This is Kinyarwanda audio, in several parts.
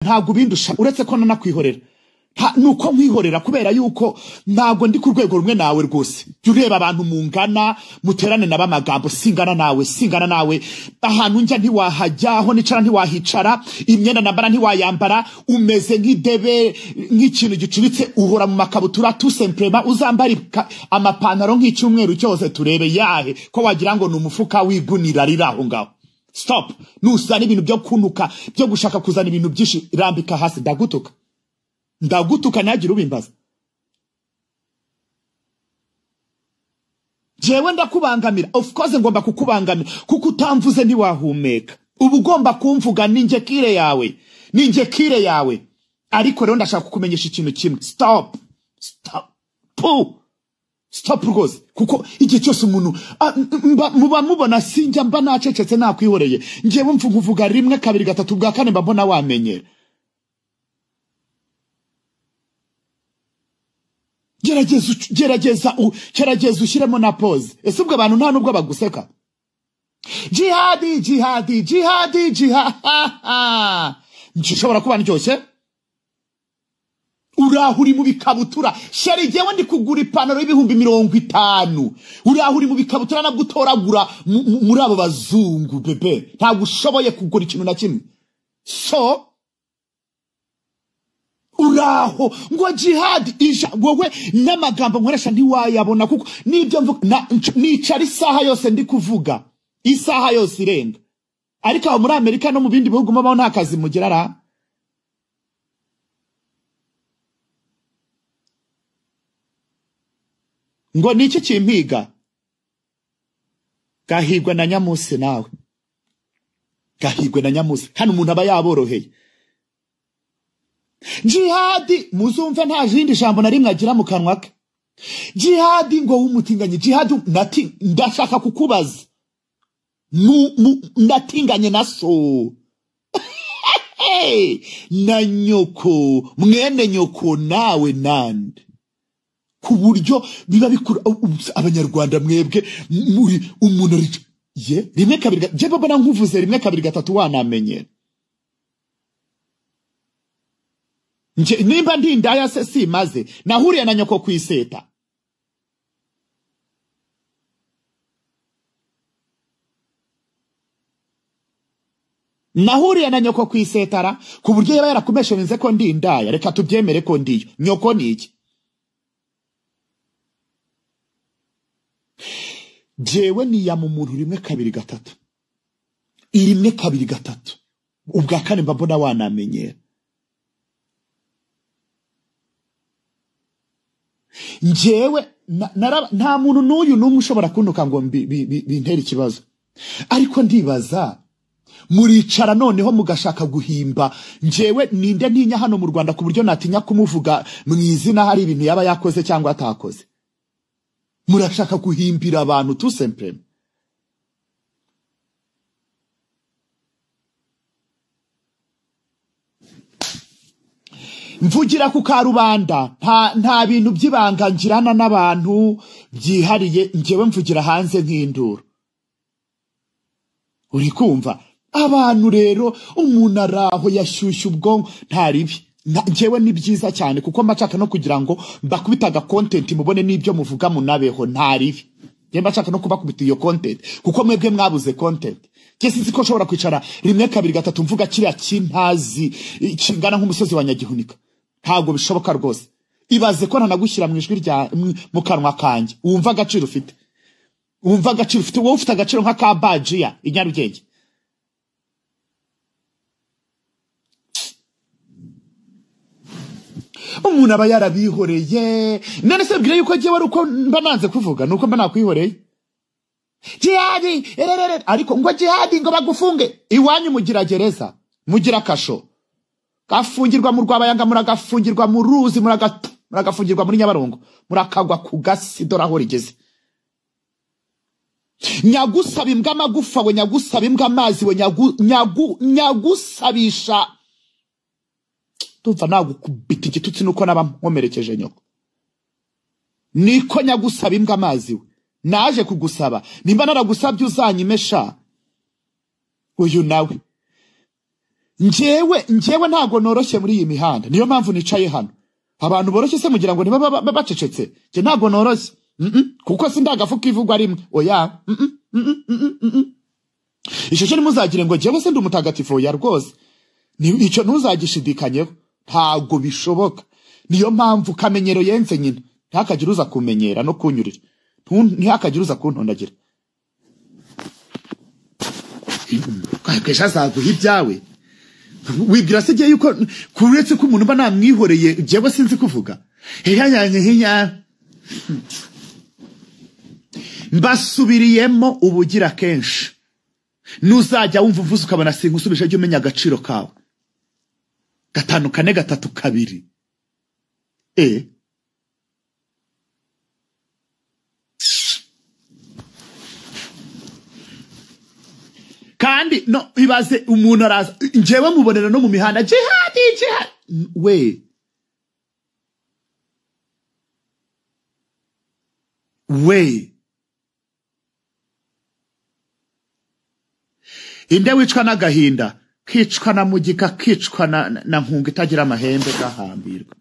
ntabwo bindusha uretse ko nanakwihorera nuko nkwihorera kubera yuko ntabwo ndi ku rwego rumwe nawe rwose ureba abantu mungana muterane nabamagambo singana nawe ahantu njya ntiwahajyaho nicara ntiwahicara imyenda nambara ntiwayambara umeze nk'idebe nk'ikintu gicuritse uhora mu makabutura tout simplement uzambara amapantaro nk'icyumweru cyose turebe yahe ko wagira ngo numufuka wigunira riraho ngaho. Stop. Nusana ibintu byo kunuka byo gushaka kuzana ibintu byinshi rambika hasi ndagutuka nagira ubimbaza. Jewe ndakubangamira, of course ngomba kukubangamira kuko utamvuze ntiwahumeka. Ubu ugomba kumvuga ninje kire yawe ariko rero ndashaka kukumenyesha ikintu kimwe. Stop rwose kuko igihe cyose umuntu muba mubona sinjya mba nacecetse nakwihoreye ngewe mvuga rimwe kabiri gatatu bwa kane mba mbona wamenyera. Gerageza ushyiremo na pause. Ese ubwo abantu nta nubwo baguseka. Jihadi nshobora kuba ndyoshye urahuri mu bikabutura shari jewe ndi kugura ipantaro y'ibihumbi 50 urahuri mu bikabutura nabwo utoragura muri abo bazungu bebe ntabwo ushoboye kugura ikintu na kimwe so uraho ngo jihad isha wowe n'amagambo nkoresha ntiwayabona kuko nibyo mvuga nicara isaha yose ndi kuvuga isaha yose irenga ariko aho muri Amerika no mu bindi bihugu mabaho nta kazi mugira ra ngo niki kimpiga gahigwe na Nyamuse nawe hano umuntu aba yaboroheye jihadi muzumva nta jindi jambo na rimwe agira mu kanwa ke jihadi ngo wumutinganye jihadi ndashaka kukubaza ndatinganye na so na nyoko mwene nyoko nawe nande ku buryo biba bikura abanyarwanda mwebwe muri umuntu ye rimwe kabiri je baba nkuvuze rimwe kabiri gatatu wanamenye nje nimba ndindaya se simaze nahuriye na nyoko kwiseta nahuriye na nyoko kwisetara ku buryo yaba yarakumeshevinze ko ndindaya reka tubyemere ko ndiyo nyoko niki jewe niya mu muntu rimwe kabiri gatatu ubwa kane mbona wanamenyera njewe nta muntu n'uyu n'umwe ushobora kunuka ngo bintera ikibazo ariko ndibaza muricara noneho mugashaka guhimba njewe ninde ntinya hano mu Rwanda ku buryo natinya kumuvuga mu izina hari ibintu yaba yakoze cyangwa atakoze murashaka guhimbira abantu tout simplement mvugira ku karubanda nta bintu byibanga ngirana n'abantu byihariye ngewe mvugira hanze nk'induru uri kumva abantu rero umuntu araho yashyushye ubwonko ntaribi ngewe ni byiza cyane kuko mbashaka no kugira ngo mbakubitaga content mubone n'ibyo muvuga munabeho ntaribi nge mbashaka no kubakubita iyo content kuko mwebwe mwabuze content kesi ko nshobora kwicara rimwe kabiri gatatu mvuga kiriya kintazi kingana nk'umusozi wa Nyagihunika ntabwo bishoboka rwose ibaze ko ntanagushyira mu ijwi rya mu kanwa kanjye wumva agaciro ufite wowe ufite agaciro nka ka bajiya inyarugenge umuntu aba yarabihoreye none se bwira yuko jewe uko mba nanze kuvuga nuko mba nakwihoreye jihadi ariko ngo jihadi ngo bagufunge iwanyu mugira gereza mugira kasho gafungirwa mu Rwabayanga muragafungirwa mu Ruzi muragafungirwa muri Nyabarongo murakagwa ku gasi doraho rigeze nyagusaba imbwa amagufa we nyagusaba imbwa amazi we nyagusabisha tumva nagukubita igitutsi nuko naba nkomerekeje nyoko niko nyagusaba imbwa amazi we naje kugusaba nimba naragusabye uzanyimesha uyu nawe njyewe ntago noroshye muri iyi mihanda, niyo mpamvu nicaye hano. Abantu boroshye se mugira ngo niba bacecetse, je ntago noroshye. Kuko sindagafuka ivugwa rimwe. Oya. Ishusho nimuzagire ngo jewe se ndi umutagatifu ya rwose. Icyo ntuzagishidikanyeho, ntago bishoboka. Niyo mpamvu kamenyero yenze nyina, ntakagira uza kumenyera no kunyurira, ntihakagira uza kuntondagira. Kesha zaguha ibyawe, wibwira se giye yuko kuretse ko umuntu mba namwihoreye jewe sinzi kuvuga. Mbasubiriyemo ubugira kenshi, nuzajya wumva uvuze ukabona singusubije jye umenya agaciro kawe. 5 4 3 2 kandi no ibaze umuntu araza njewe mubonera no mu mihanda jihadi we inde wicwa n'agahinda, kicwa na mugika, kicwa na nkunga itagira amahembe gahambirwa.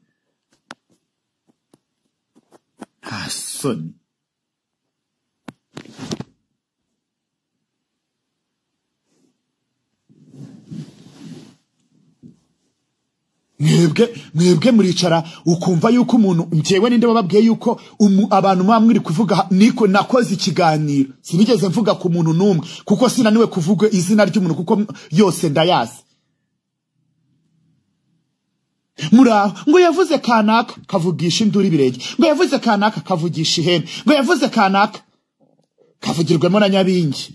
nta soni. Mwebwe muricara ukumva yuko umuntu njyewe ninde wababwiye yuko abantu mwamwiri kuvuga niko nakoze ikiganiro, sinigeze mvuga ku muntu numwe kuko sinaniwe kuvuga izina ry'umuntu kuko yose ndayazi. Ngo yavuze kanaka kavugisha induru ibirenge, ngo yavuze kanaka kavugisha ihene, ngo yavuze kanaka kavugirwemo na Nyabingi.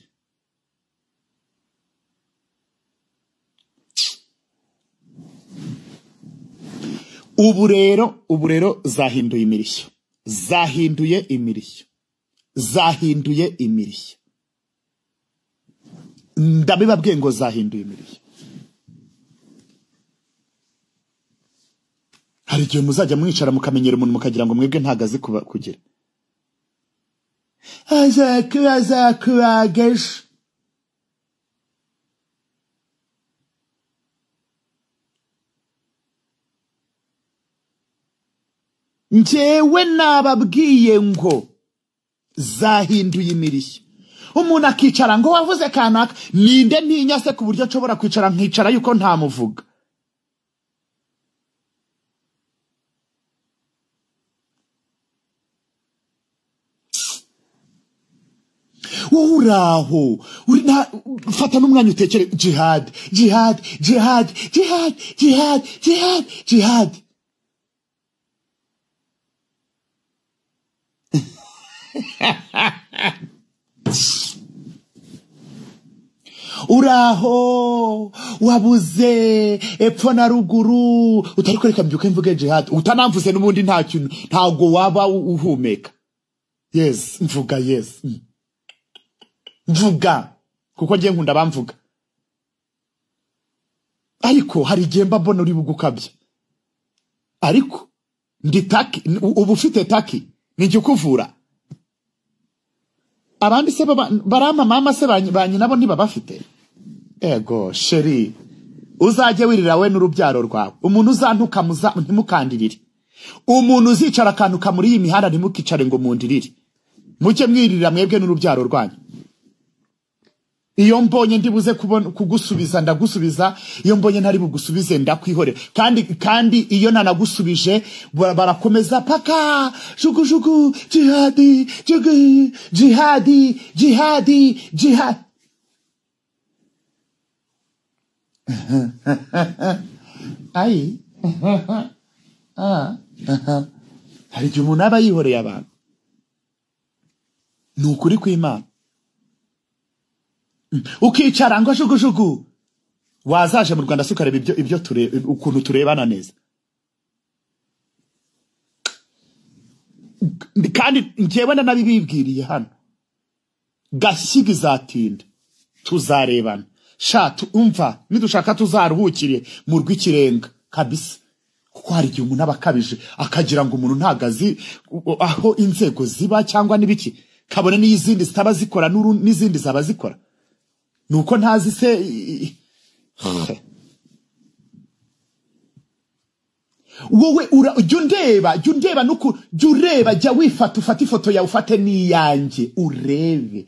Ubu rero zahinduye imirishyo, ndabibabwiye ngo zahinduye imirishyo. Hari igihe muzajya mwicara mukamenyera umuntu mukagira ngo mwebwe ntagazi kugira. Azakubageje njyewe nababwiye ngo zahinduye imirishyo. Umuntu akicara ngo wavuze kanaka, ninde ntinyase ku buryo nshobora kwicara nkicara yuko ntamuvuga. Uraho fata n'umwanya utekere jihad. Uraho wabuze epfo na ruguru, utari kureka mbyuke mvuge jihad, utanamvuze n'ubundi nta kintu, ntago waba uhumeka. Yes, mvuga yes. Mvuga kuko ngiye nkunda bamvuga, ariko hari igihe mba mbona uri bugukabya. Ariko ndi taki, ubu ufite taki ninjye kuvura. Abandi se barama mama se banyi nabo niba bafite. Ego sheri, uzajye wirira we n'urubyaro rwawe. Umuntu uzantuka ntimukandirire, umuntu uzicara akantuka muri iyi mihanda ntimukicare ngo mundirire, muke mwirira mwebwe n'urubyaro rwanyu. Iyo mbonye ndibuze kugusubiza ndagusubiza, iyo mbonye ntari bugusubize ndakwihorera. Kandi iyo nanagusubije barakomeza paka jugujugu jihadi jihad. Ai hari igihe umuntu aba yihoreye abantu, ni ukuri kw'Imana. Ukicara ngo jugujugu, wazaje mu Rwanda sukareba ibyo ukuntu turebana neza. Kandi njyewe nabibibwiriye hano, Gashyiga izatinda tuzarebana. Shatu umva nidushaka tuzaruhukire mu rw'ikirenga kabisa, kuko hari igihe umuntu abakabije akagira ngo umuntu ntagazi aho inzego ziba cyangwa nibiki, kabone n'izindi zitaba zikora n'izindi zaba zikora. Nuko ntazi se wowe jya undeba nuko jya ureba, jya wifata, ufata ifoto yawe ufate n'iyanjye urebe,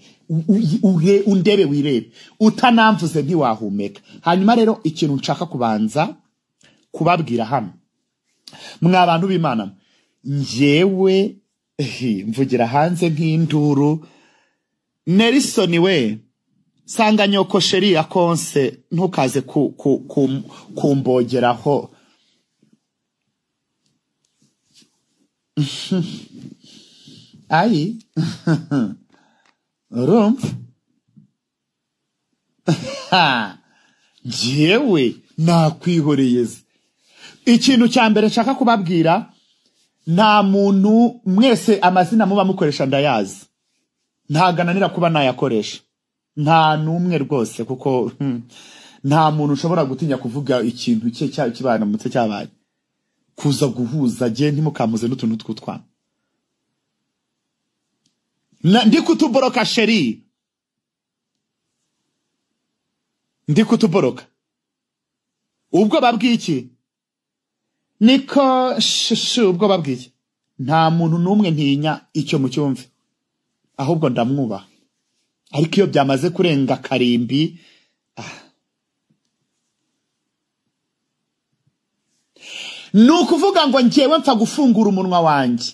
undebe wirebe, utanamvuze ntiwahumeka. Hanyuma rero ikintu nshaka kubanza kubabwira hano, mwa bantu b'Imana, njyewe mvugira hanze nk'induru, Nelson we sanga nyoko sheri akonse ntukaze kumbogeraho. Ayi urumva njyewe nakwihoreyeze. Ikintu cya mbere nshaka kubabwira, nta muntu mwese amazina muba mukoresha ndayazi, ntagananira kuba nayakoresha, nta numwe rwose, kuko nta muntu ushobora gutinya kuvuga ikintu cye kibana mutse cyabaye, kuza guhuza je ntimukamuze n'utuntu tw'utwana. Ndi kutuboroka sheri, ndi kutuboroka. Ubwo babwiki niko ubwo babwiki, nta muntu numwe ntinya icyo mu cyumve, ahubwo ndamwubaha. Ariko iyo byamaze kurenga karimbi, nukuvuga ngo njyewe mpfa gufungura umunwa wanjye.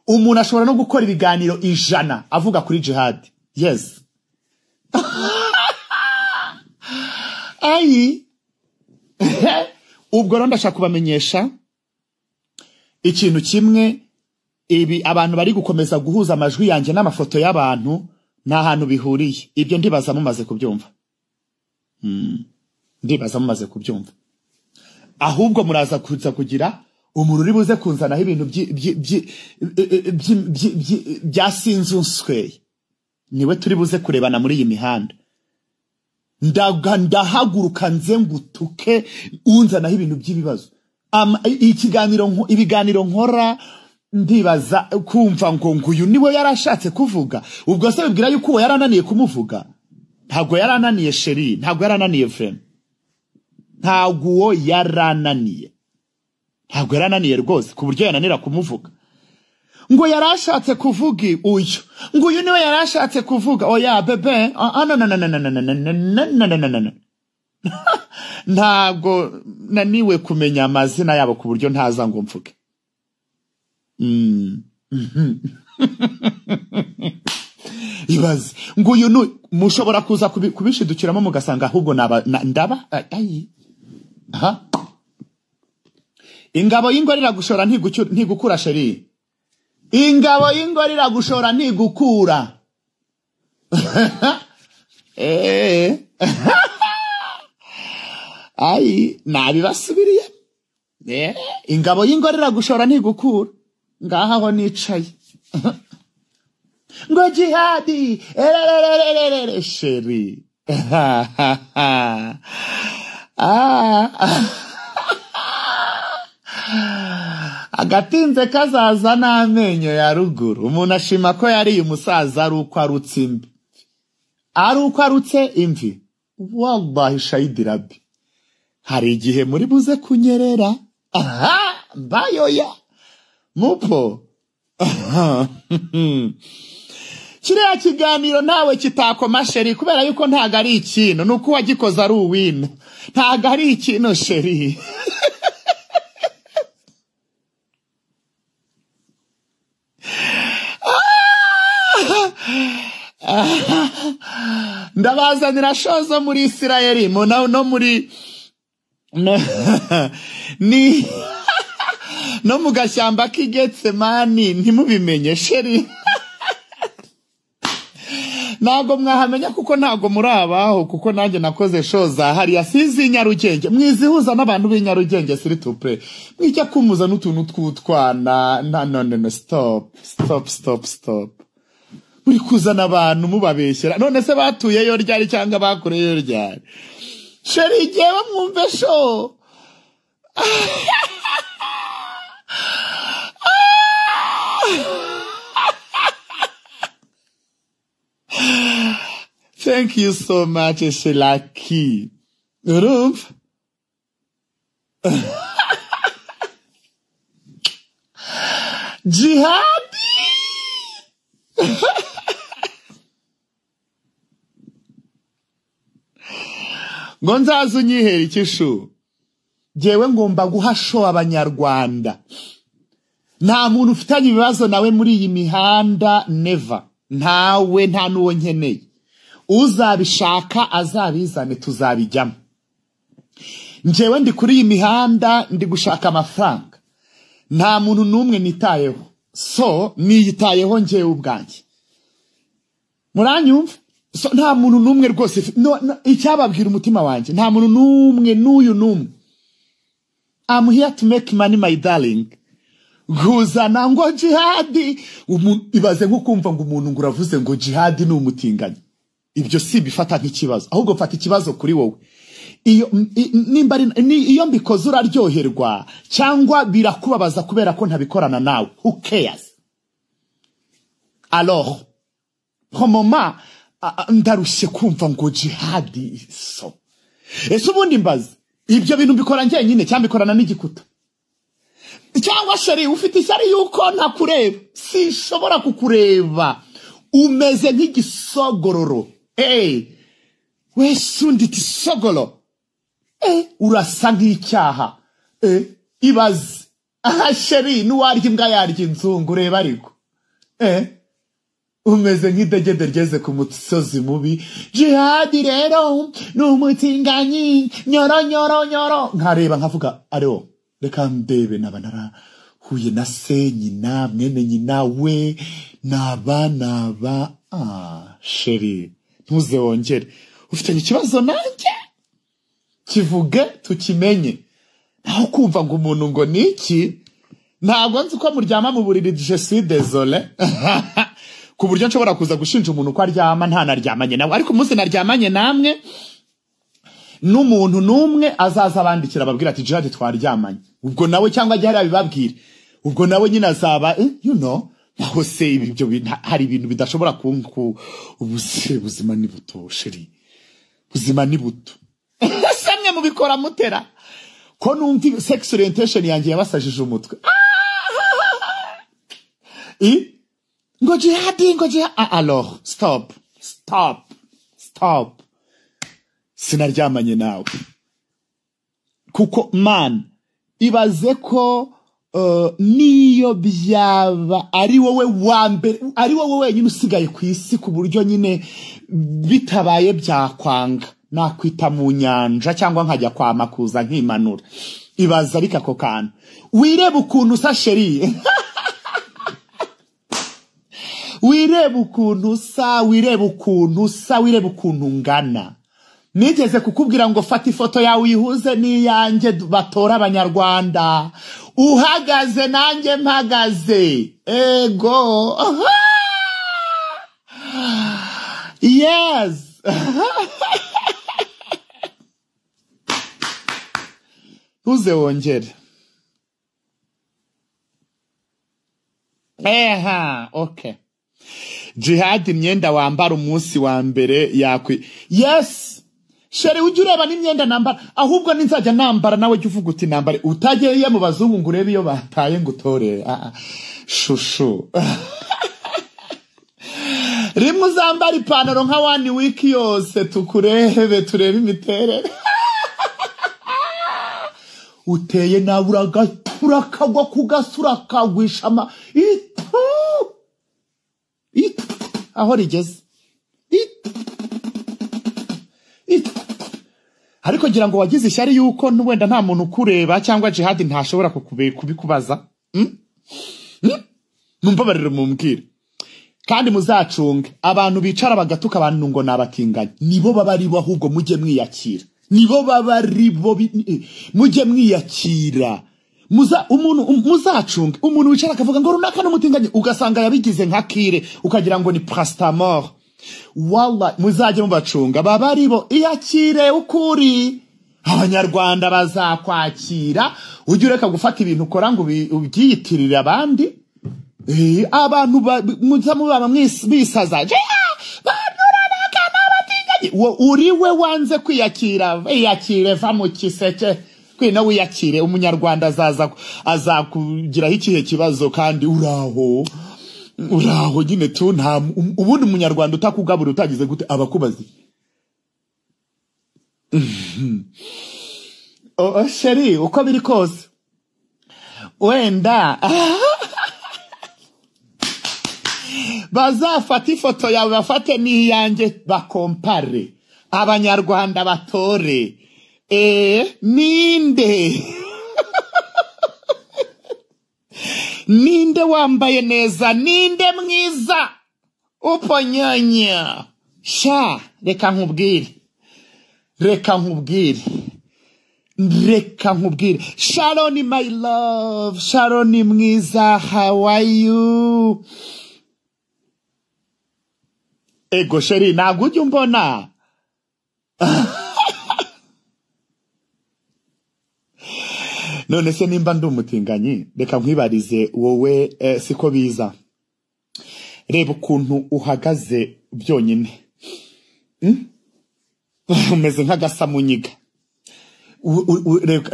Umuntu ashobora no gukora ibiganiro 100 avuga kuri jihad. Yes. Ayi. Ubwo ndashaka kubamenyesha ikintu kimwe, ibi abantu bari gukomeza guhuza amajwi yanjye n'amafoto y'abantu nta hantu bihuriye. Ibyo ndibaza mumaze kubyumva. Ndibaza mumaze kubyumva. Ahubwo muraza kuza kugira umuntu uri buze kunzanaho ibintu byasinzunswe, niwe turi buze kurebana muri iyi mihanda. Ndahaguruka nze ngutuke unzanaho ibintu by'ibibazo. Ibiganiro nkora ndibaza kumva ngo nguyu niwe yarashatse kuvuga. Ubwo se bibwira yuko yarananiye kumuvuga? Ntabwo yarananiye sheri, ntabwo yarananiye friend, ntabwo yarananiye, ntabwo yarananiye rwose ku buryo yananira kumuvuga. Ngo yarashatse kuvuga uyu, ngo uyu niwe yarashatse kuvuga. Oya bebe, ntabwo naniwe kumenya amazina yabo ku buryo ntaza ngo mvuge. Ibaze ngo uyu mushobora kuza kubishidukiramo mugasanga ahubwo ndaba ayi. Ingabo y'ingorira gushora ntigukura sheri, ingabo y'ingorira gushora ntigukura. Ayi nabibasubiriye. Ingabo y'ingorira gushora ntigukura. Ngaha ho nicaye. Ngo jihadi sheri. Agatinze kazaza n'amenyo ya ruguru. Umuntu ashima ko yari umusaza ari uko arutse imvi, ari uko arutse imvi. Wallahi shahidi rabbi, hari igihe muri buze kunyerera. Bayoya mupo. Kiriya kiganiro nawe kitakoma sheri, kubera yuko ntago ari ikintu, nuko wagikoze ari uwino, ntago ari ikintu sheri. Ndabazanira shozo muri Isirayeli no muri no mu gashyamba k'Igetsemani, ntimubimenye sheri. Ntago mwahamenya kuko ntago murabaho, kuko nanjye nakoze shoza hari yasizi Nyarugenge. Mwizihuza n'abantu b'Inyarugenge s'il te plaît, mwijya kumuza n'utuntu tw'utwana. No, stop. Muri kuzana abantu mubabeshyera. None se batuyeyo ryari cyangwa bakoreyeyo ryari? Sheri jewe mwumve sho. Thank you so much, Shelaki. Urumva? jihadi ngo nzaza unyihera ikishu jewe ngomba guhasho abanyarwanda nta muntu ufitanye ibibazo nawe muri iyi mihanda never ntawe nta nuwo nkeneye uzabishaka azabizane tuzabijyamo njewe ndi kuri iyi mihanda ndi gushaka amafaranga nta muntu numwe nitayeho so niyitayeho njewe ubwanjye muranyumva so nta muntu numwe rwose icyababwira umutima wanjye nta muntu numwe n'uyu numwe I'm here to make money my darling guzana ngo jihadi ibaze nko kumva ngo umuntu nguravuze ngo jihadi ni umutinganya ibyo si bifata nk'ikibazo ahubwo fata ikibazo kuri wowe iyo mbikoze uraryoherwa cyangwa birakubabaza kubera ko ntabikorana nawe who cares alors pour moment ndarushye kumva ngo jihadi so ese ubundi mbaze ibyo bintu mbikora njye nyine cyangwa bikorana n'igikuta cyangwa sheri ufite isari yuko ntakureba sinshobora kukureba umeze nk'igisogororo wese undi tisogoro urasa nk'icyaha ibaze aha sheri n'uwarya imbwa yarya inzungu ureba ariko umeze nk'idegede ryeze ku musozi mubi jihadi rero ni umutinganyi nyoro nyoro nyoro nkareba nkavuga ariwo reka ndebe naba narahuye na se nyina mwene nyina we naba sheri ntuze wongere ufitanye ikibazo nanjye kivuge tukimenye naho kumva ngo umuntu ngo niki ntabwo nzi ko muryama mu buriri je suis désolé ku buryo nshobora kuza gushinja umuntu ko aryama nta naryamanye nawe ariko umunsi naryamanye namwe n'umuntu numwe azaza abandikira ababwira ati jihadi twaryamanye ubwo nawe cyangwa ajya hari bibabwire ubwo nawe nyine azaba naho se ibyo hari ibintu bidashobora kunku ubuzima ni buto sheri ubuzima ni buto samwe mubikora mutera ko numva sex orientation yanjye yabasajije umutwe ngo jihadi alors stop sinaryamanye nawe kuko man ibaze ko niyo byaba ari wowe wambere ari wowe wenyine usigaye ku isi ku buryo nyine bitabaye byakwanga nakwita mu nyanja cyangwa nkajya kwa makuza nkimanura ibaza ariko ako kantu wireba ukuntu usa sheri wireba ukuntu ngana nigeze kukubwira ngo fata ifoto yawe uyihuze n'iyanjye batora abanyarwanda uhagaze nanjye mpagaze ego yes uze wongere okay jihad imyenda wambara umunsi wa mbere yakwi yes sheri ujye ureba n'imyenda nambara ahubwo ninzajya nambara nawe jya uvuga uti nambare utageye mu bazungu ngo urebe iyo bataye ngo utore shushu rimwe uzambara ipantaro nka 1 week yose tukurebe turebe imiterere uteye nawe urakagwa kugasura kagwishama aho rigeze ariko gira ngo wagize ishyari yuko wenda nta muntu ukureba cyangwa jihadi ntashobora kubikubaza numbabarire mumbwire kandi muzacunge abantu bicara bagatuka abantu ngo nabatinganye nibo babari bo ahubwo mujye mwiyakira nibo babari bo mujye mwiyakira muzacunge umuntu wicara akavuga ngo runaka n'umutinganye ugasanga yabigize nka kire ukagira ngo ni Pastamor walla muzajye mubacunga babari bo iyakire ukuri abanyarwanda bazakwakira ujye ureka gufata ibintu ukora ngo ubyiyitirire abandi abantu muzamubaba bisaza uriwe wanze kwiyakira iyakire va mu kiseke twina wiyakire umunyarwanda azakugiraho ikihe kibazo kandi uraho nyine tu nta ubundi umunyarwanda utakugabura utagize gute abakubazi sheri uko biri kose wenda bazafata ifoto yawe bafate n'iyanjye bakompare abanyarwanda batore ninde wambaye neza ninde mwiza uponyanya sha reka nkubwire Sharon my love Sharon mwiza how are you ego sheri ntabwo ujya umbona none se nimba ndi umutinganyi reka nkwibarize wowe siko biza reba ukuntu uhagaze byonyine umeze nk'agasamunyiga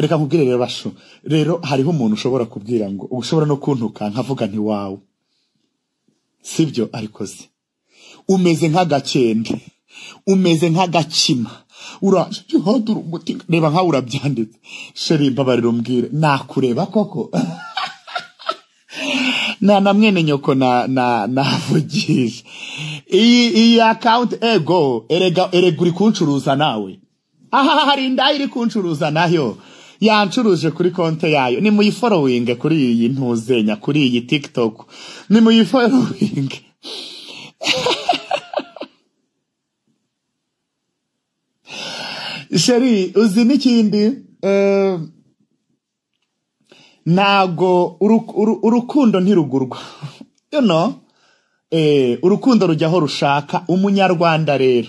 reka nkubwire rero basho rero hariho umuntu ushobora kubwira ngo ushobora no kuntuka nkavuga nti wawe sibyo ariko se umeze nk'agakende umeze nk'agakima uraje hadura umutinga reba nka urabyanditse sheri mbabarira umbwire nakureba koko na mwene nyoko navugisha iyi account ego erega uri kuncuruza nawe hari inda iri kuncuruza nayo yancuruje kuri konte yayo ni muyifollowing kuri iyi ntuzenya kuri iyi TikTok ni muyifollowing sheri uzi n'ikindi nago urukundo ntirugurwa you know urukundo rujyaho rushaka umunyarwanda rero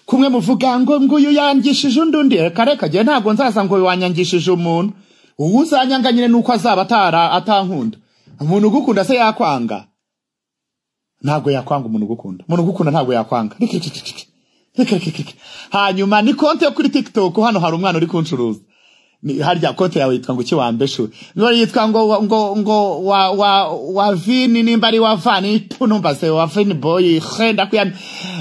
kumwe muvuga ngo nguyu yangishije undundi reka giye ntago nzaza ngo wanyangishije umuntu uzanyanga nyine nuko azaba atankunda umuntu ugukunda se yakwanga ntago yakwanga umuntu ugukunda ntago yakwanga hanyuma ni konte yo kuri TikTok hano hari umwana uri kuncuruza ni harya konte yawe yitwa ngo kiwambeshu niba yitwa ngo wa vini nimba ari wa vani tunumba se wa vini boy khenda kuyana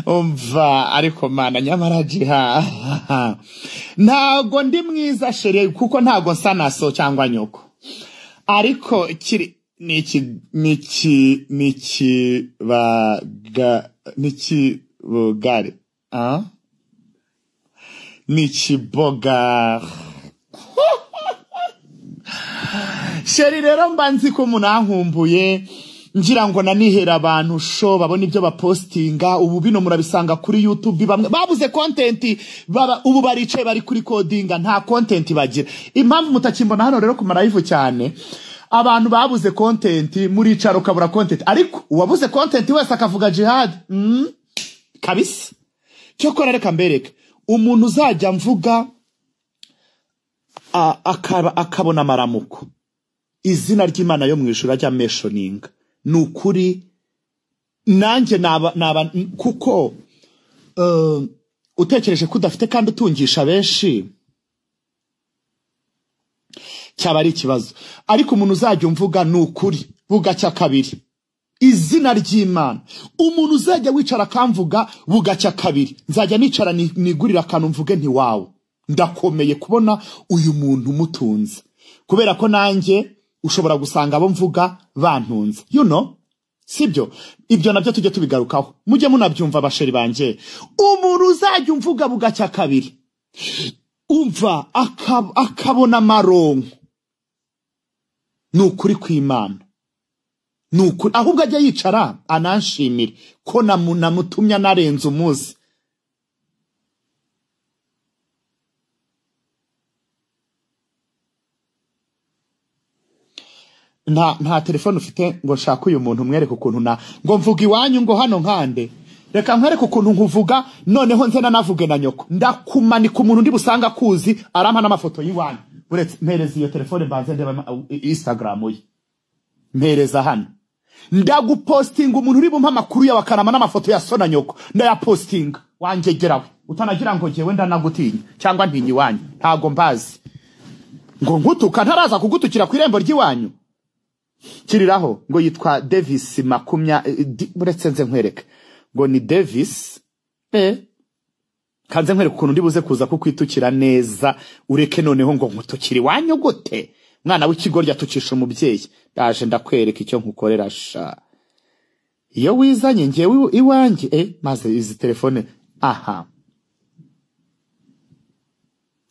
umva ariko mana nyamara jiha ntago ndi mwiza sheri kuko ntago nsanaso cyangwa nyoko ariko kiri niki bogare niki bogar sheri rero mbanzi ko munankumbuye ngira ngo nanihera abantu show babona ibyo bapostinga ubu bino murabisanga kuri YouTube bamwe babuze content ubu baricaye bari kuri codinga nta content bagira impamvu mutakimbona hano rero ku live cyane abantu babuze content muri caro kabura content ariko uwabuze content wese akavuga jihad kabisa cyo kora reka mbereke umuntu uzajya mvuga akabona amaramuko izina ry'Imana yo mwishura rya mentioning nukuri nanjye naba kuko utekereje kudafite kandi utungisha benshi cyaba ari ikibazo ariko umuntu uzajya umvuga nukuri bugacya kabiri izina ry'Imana umuntu uzajya wicara kamvuga bugacya kabiri nzajya nicara nigurira kantu mvuge nti wawe ndakomeye kubona uyu muntu mutunze kubera ko nanjye ushobora gusanga abo mvuga bantunze you know sibyo ibyo nabyo tujye tubigarukaho mujye munabyumva abasheri banje umuntu uzajya umvuga bugacya kabiri umva akabona maronko nukuri kw'Imana nukuri ahubwo ajya yicara ananshimire ko namutumya narenze umuzi nta telefone ufite ngo shaka uyu muntu mwereke ukuntu ngo mvuga iwanyu ngo hano nkande reka nkwereke ukuntu nkuvuga noneho nze navuge na nyoko ndakumanika umuntu ndi busanga kuzi arampa n'amafoto y'iwanyu uretse mpereza iyo telefone mbanze ndeba Instagram ye mpereza hano ndagupostinga umuntu uri bumpa amakuru yawe akarama n'amafoto ya so na nyoko ndayapostinga wanjegerawe utanagira ngo jewe ndanagutinya cyangwa ntinyi wanyu ntago mbazi ngo nkutuka ntaraza kugutukira ku irembo ry'iwanyu kiriraho ngo yitwa Davis muretse nze nkwereke ngo ni Davis kanze nkwereke ukuntu ndibuze kuza kukwitukira neza ureke noneho ngo nkutukire iwanyu gute mwana w'ikigoryi atukisha umubyeyi ndaje ndakwereka icyo nkukorera sha iyo wizanye ngewe iwanjye maze izi telefone aha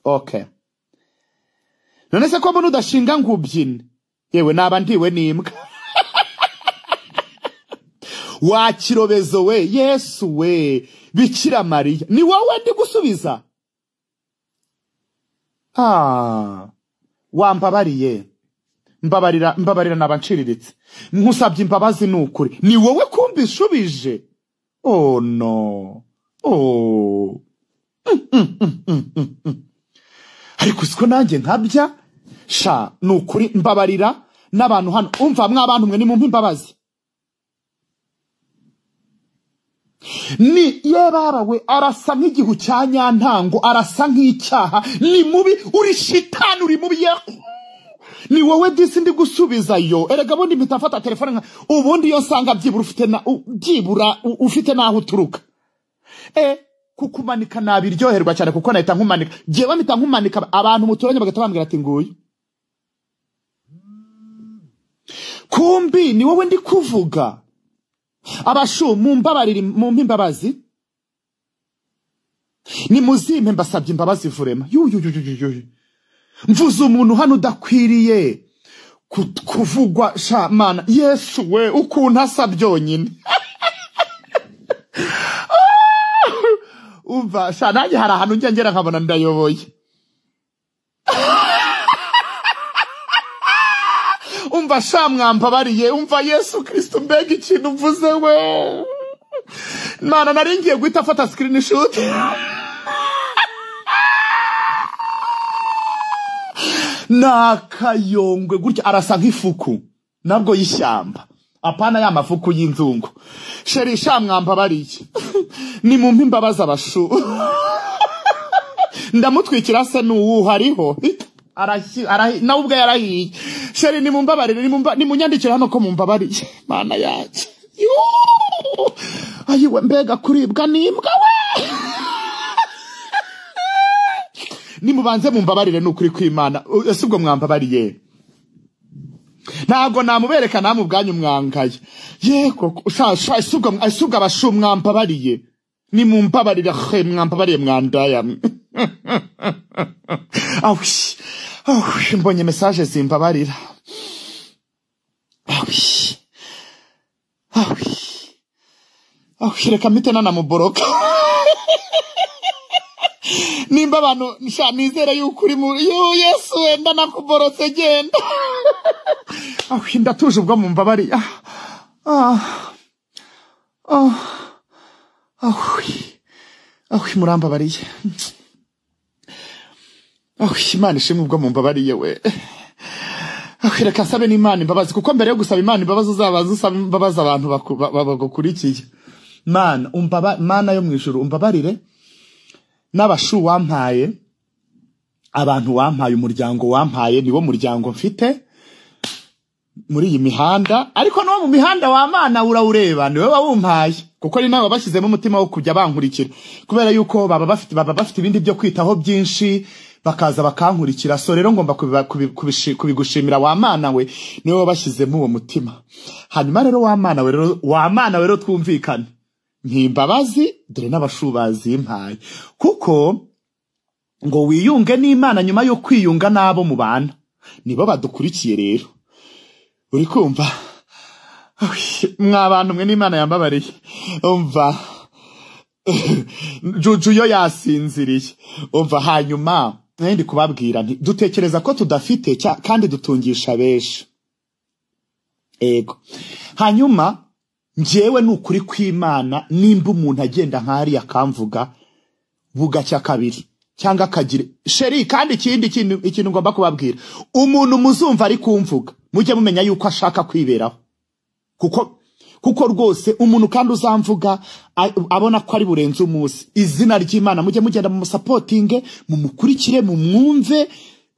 okay none se ko mbona udashinga ngubyine yewe naba ndiwe n'imbwa wakirobezo we Yesu we Bikira Mariya ni wowe ndi gusubiza wambabariye mbabarira nabanciriritse nkusabye imbabazi n'ukuri ni wowe kumbishubije oh no ariko siko nanjye nkabya sha n'ukuri mbabarira n'abantu hano umva mw'abantu mwe ni mumpa imbabazi ni yebabawe arasa nk'igihu cya nyantango arasa nk'icyaha ni mubi uri shitani uri mubi ni wowe disi ndi gusubizayo erega bundi mpitafata telefone ubundi yo sanga byibura ufite naho uturuka kukumanika nabiryoherwa cyane kuko nahita nkumanika jewe mpita nkumanika abantu muturanye bagata bambwira ati nguyu kumbi ni wowe ndi kuvuga abashu mumbabarira mumimbabazi ni muzimpe mbasabye imbabazi vurema mvuze umuntu hano udakwiriye kuvugwa sha mana Yesu we ukuntu asa byonyine umva sha nanjye hari ahantu ngera nkabona ndayoboye umva sha mwambabariye umva Yesu Kristo mbega ikintu mvuze we mana naringiye guhita afata screenshot nakayongwe gutya arasa nk'ifuku nabwo y'ishyamba apana ya mafuku y'inzungu sheri sha mwambabariye ni mumpa imbabazi abashu ndamutwikira se n'uwu hariho nawe ubwo yarahiye sheri ni mumbabarire ni munyandikira hano ko mumbabariye mana yacu ayiwe mbega kuribwa n'imbwa we nimubanze mumbabarire n'ukuri kw'Imana ese ubwo mwambabariye ntago namubereka namwe ubwanyu mwangaye yego ese ubwo abashu mwambabariye ni mumbabarire mwambabariye mwandaya mbonye message zimbabarira reka mpite nanamuboroka nimba abantu nizere yuko uri muri Yesu wenda nakuborotse genda ndatuje ubwo mumbabariye murambabariye Imana ishimwe ubwo mumbabariye we reka sabe n'Imana imbabazi kuko mbere yo gusaba Imana imbabazi uzabaza usaba imbabazi abantu bagukurikiye Mana yo mwijuru umbabarire n'abashu wampaye abantu wampaye umuryango wampaye niwo muryango mfite muri iyi mihanda ariko no mu mihanda wa Mana urawureba niwe wawumpaye kuko ni nawe bashyizemo umutima wo kujya bankurikira kubera yuko baba bafite ibindi byo kwitaho byinshi bakaza bakankurikira so rero ngomba kubigushimira wa Mana we niwe wabashyizemo uwo mutima hanyuma rero wa Mana we rero twumvikane nk'imbabazi dore n'abashu bazimpaye kuko ngo wiyunge n'Imana nyuma yo kwiyunga nabo mu bana nibo badukurikiye rero uri kumva mwabantu mwe n'Imana yambabariye umva Juju yo yasinziriye umva hanyuma ndi kubabwira nti dutekereza ko tudafite kandi dutungisha benshi ego hanyuma njyewe n'ukuri kw'Imana nimba umuntu agenda nk'ari akamvuga bugacya kabiri cyangwa akagira sheri kandi ikintu ngomba kubabwira umuntu muzumva ari kumvuga mujye mumenya yuko ashaka kwiberaho kuko rwose umuntu kandi uzamvuga abona ko ari burenze umunsi izina ry'Imana mujye mugenda mu supporting mu mukurikire mu mwumve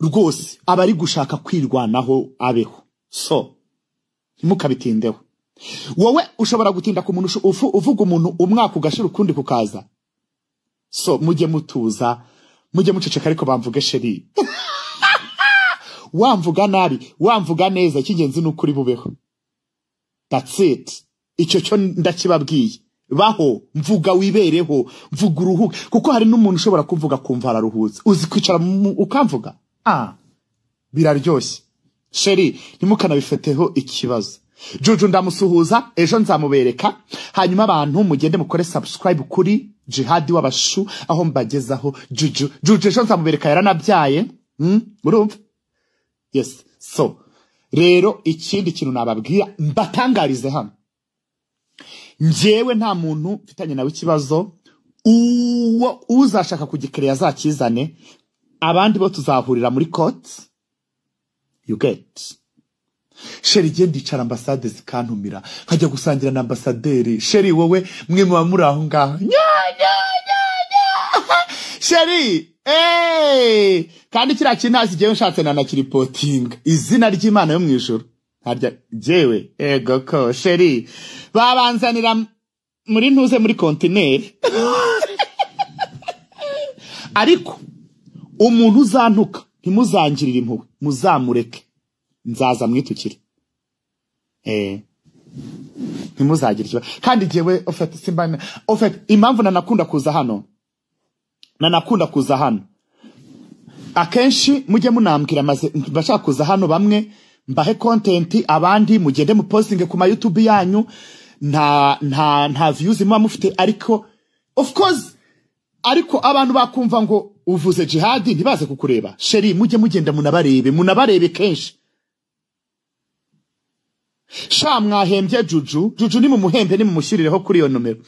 rwose aba ari gushaka kwirwanaho abeho. So ntimukabitindeho. Wowe ushobora gutinda ku muntu uvuga umuntu umwaka ugashira ukundi kukaza. So mujye mutuza, mujye muceceka ariko bamvuge sheri. Wamvuga nabi, wamvuga neza, ikingenzi n'ukuri bubeho. That's it. Icyo cyo ndakibabwiye. Baho, mvuga wibereho, mvuga uruhuke, kuko hari n'umuntu ushobora kuvuga kumva araruhutse. Uzi kwicara ukamvuga. Biraryoshye. Sheri, ntimukanabifeteho ikibazo. Juju ndamusuhuza, ejo nzamubereka, hanyuma abantu mugende mukore subscribe kuri Jihadi w'abashu aho mbagezaho Juju ejo nzamubereka yaranabyaye. Urumva? Yes. So rero ikindi kintu nababwira mbatangarize hano, njyewe nta muntu mfitanye nawe ikibazo, uwo uzashaka kugikereya azakizane, abandi bo tuzahurira muri court. You get. Sheri genda icara ambasade zikantumira nkajya gusangira na ambasaderi. Sheri wowe mwe muba muri aho ngaho. Sheri kandi kiriya kintu hasi jewe nshatse nanakiripotinga izina ry'Imana yo mu ijuru harya jewe ego ko Sheri babanzanira muri ntuze muri kontineri. Ariko umuntu uzantuka ntimuzangirire impuhwe, muzamureke, nzaza mwitukire. Ntimuzagire ikibazo. Kandi jewe ofete simbana ofete impamvu nanakunda kuza hano akenshi mujye munambwira maze bashaka kuza hano, bamwe mbahe content, abandi mugende mu posting ku ma YouTube yanyu, nta views muba mufite, ariko of course ariko abantu bakumva ngo uvuze Jihadi ntibaze kukureba. Sheri mujye mugenda munabarebe kenshi. Sha mwahembye Juju ni mu muhembe, ni mu mushyirireho kuri iyo numero.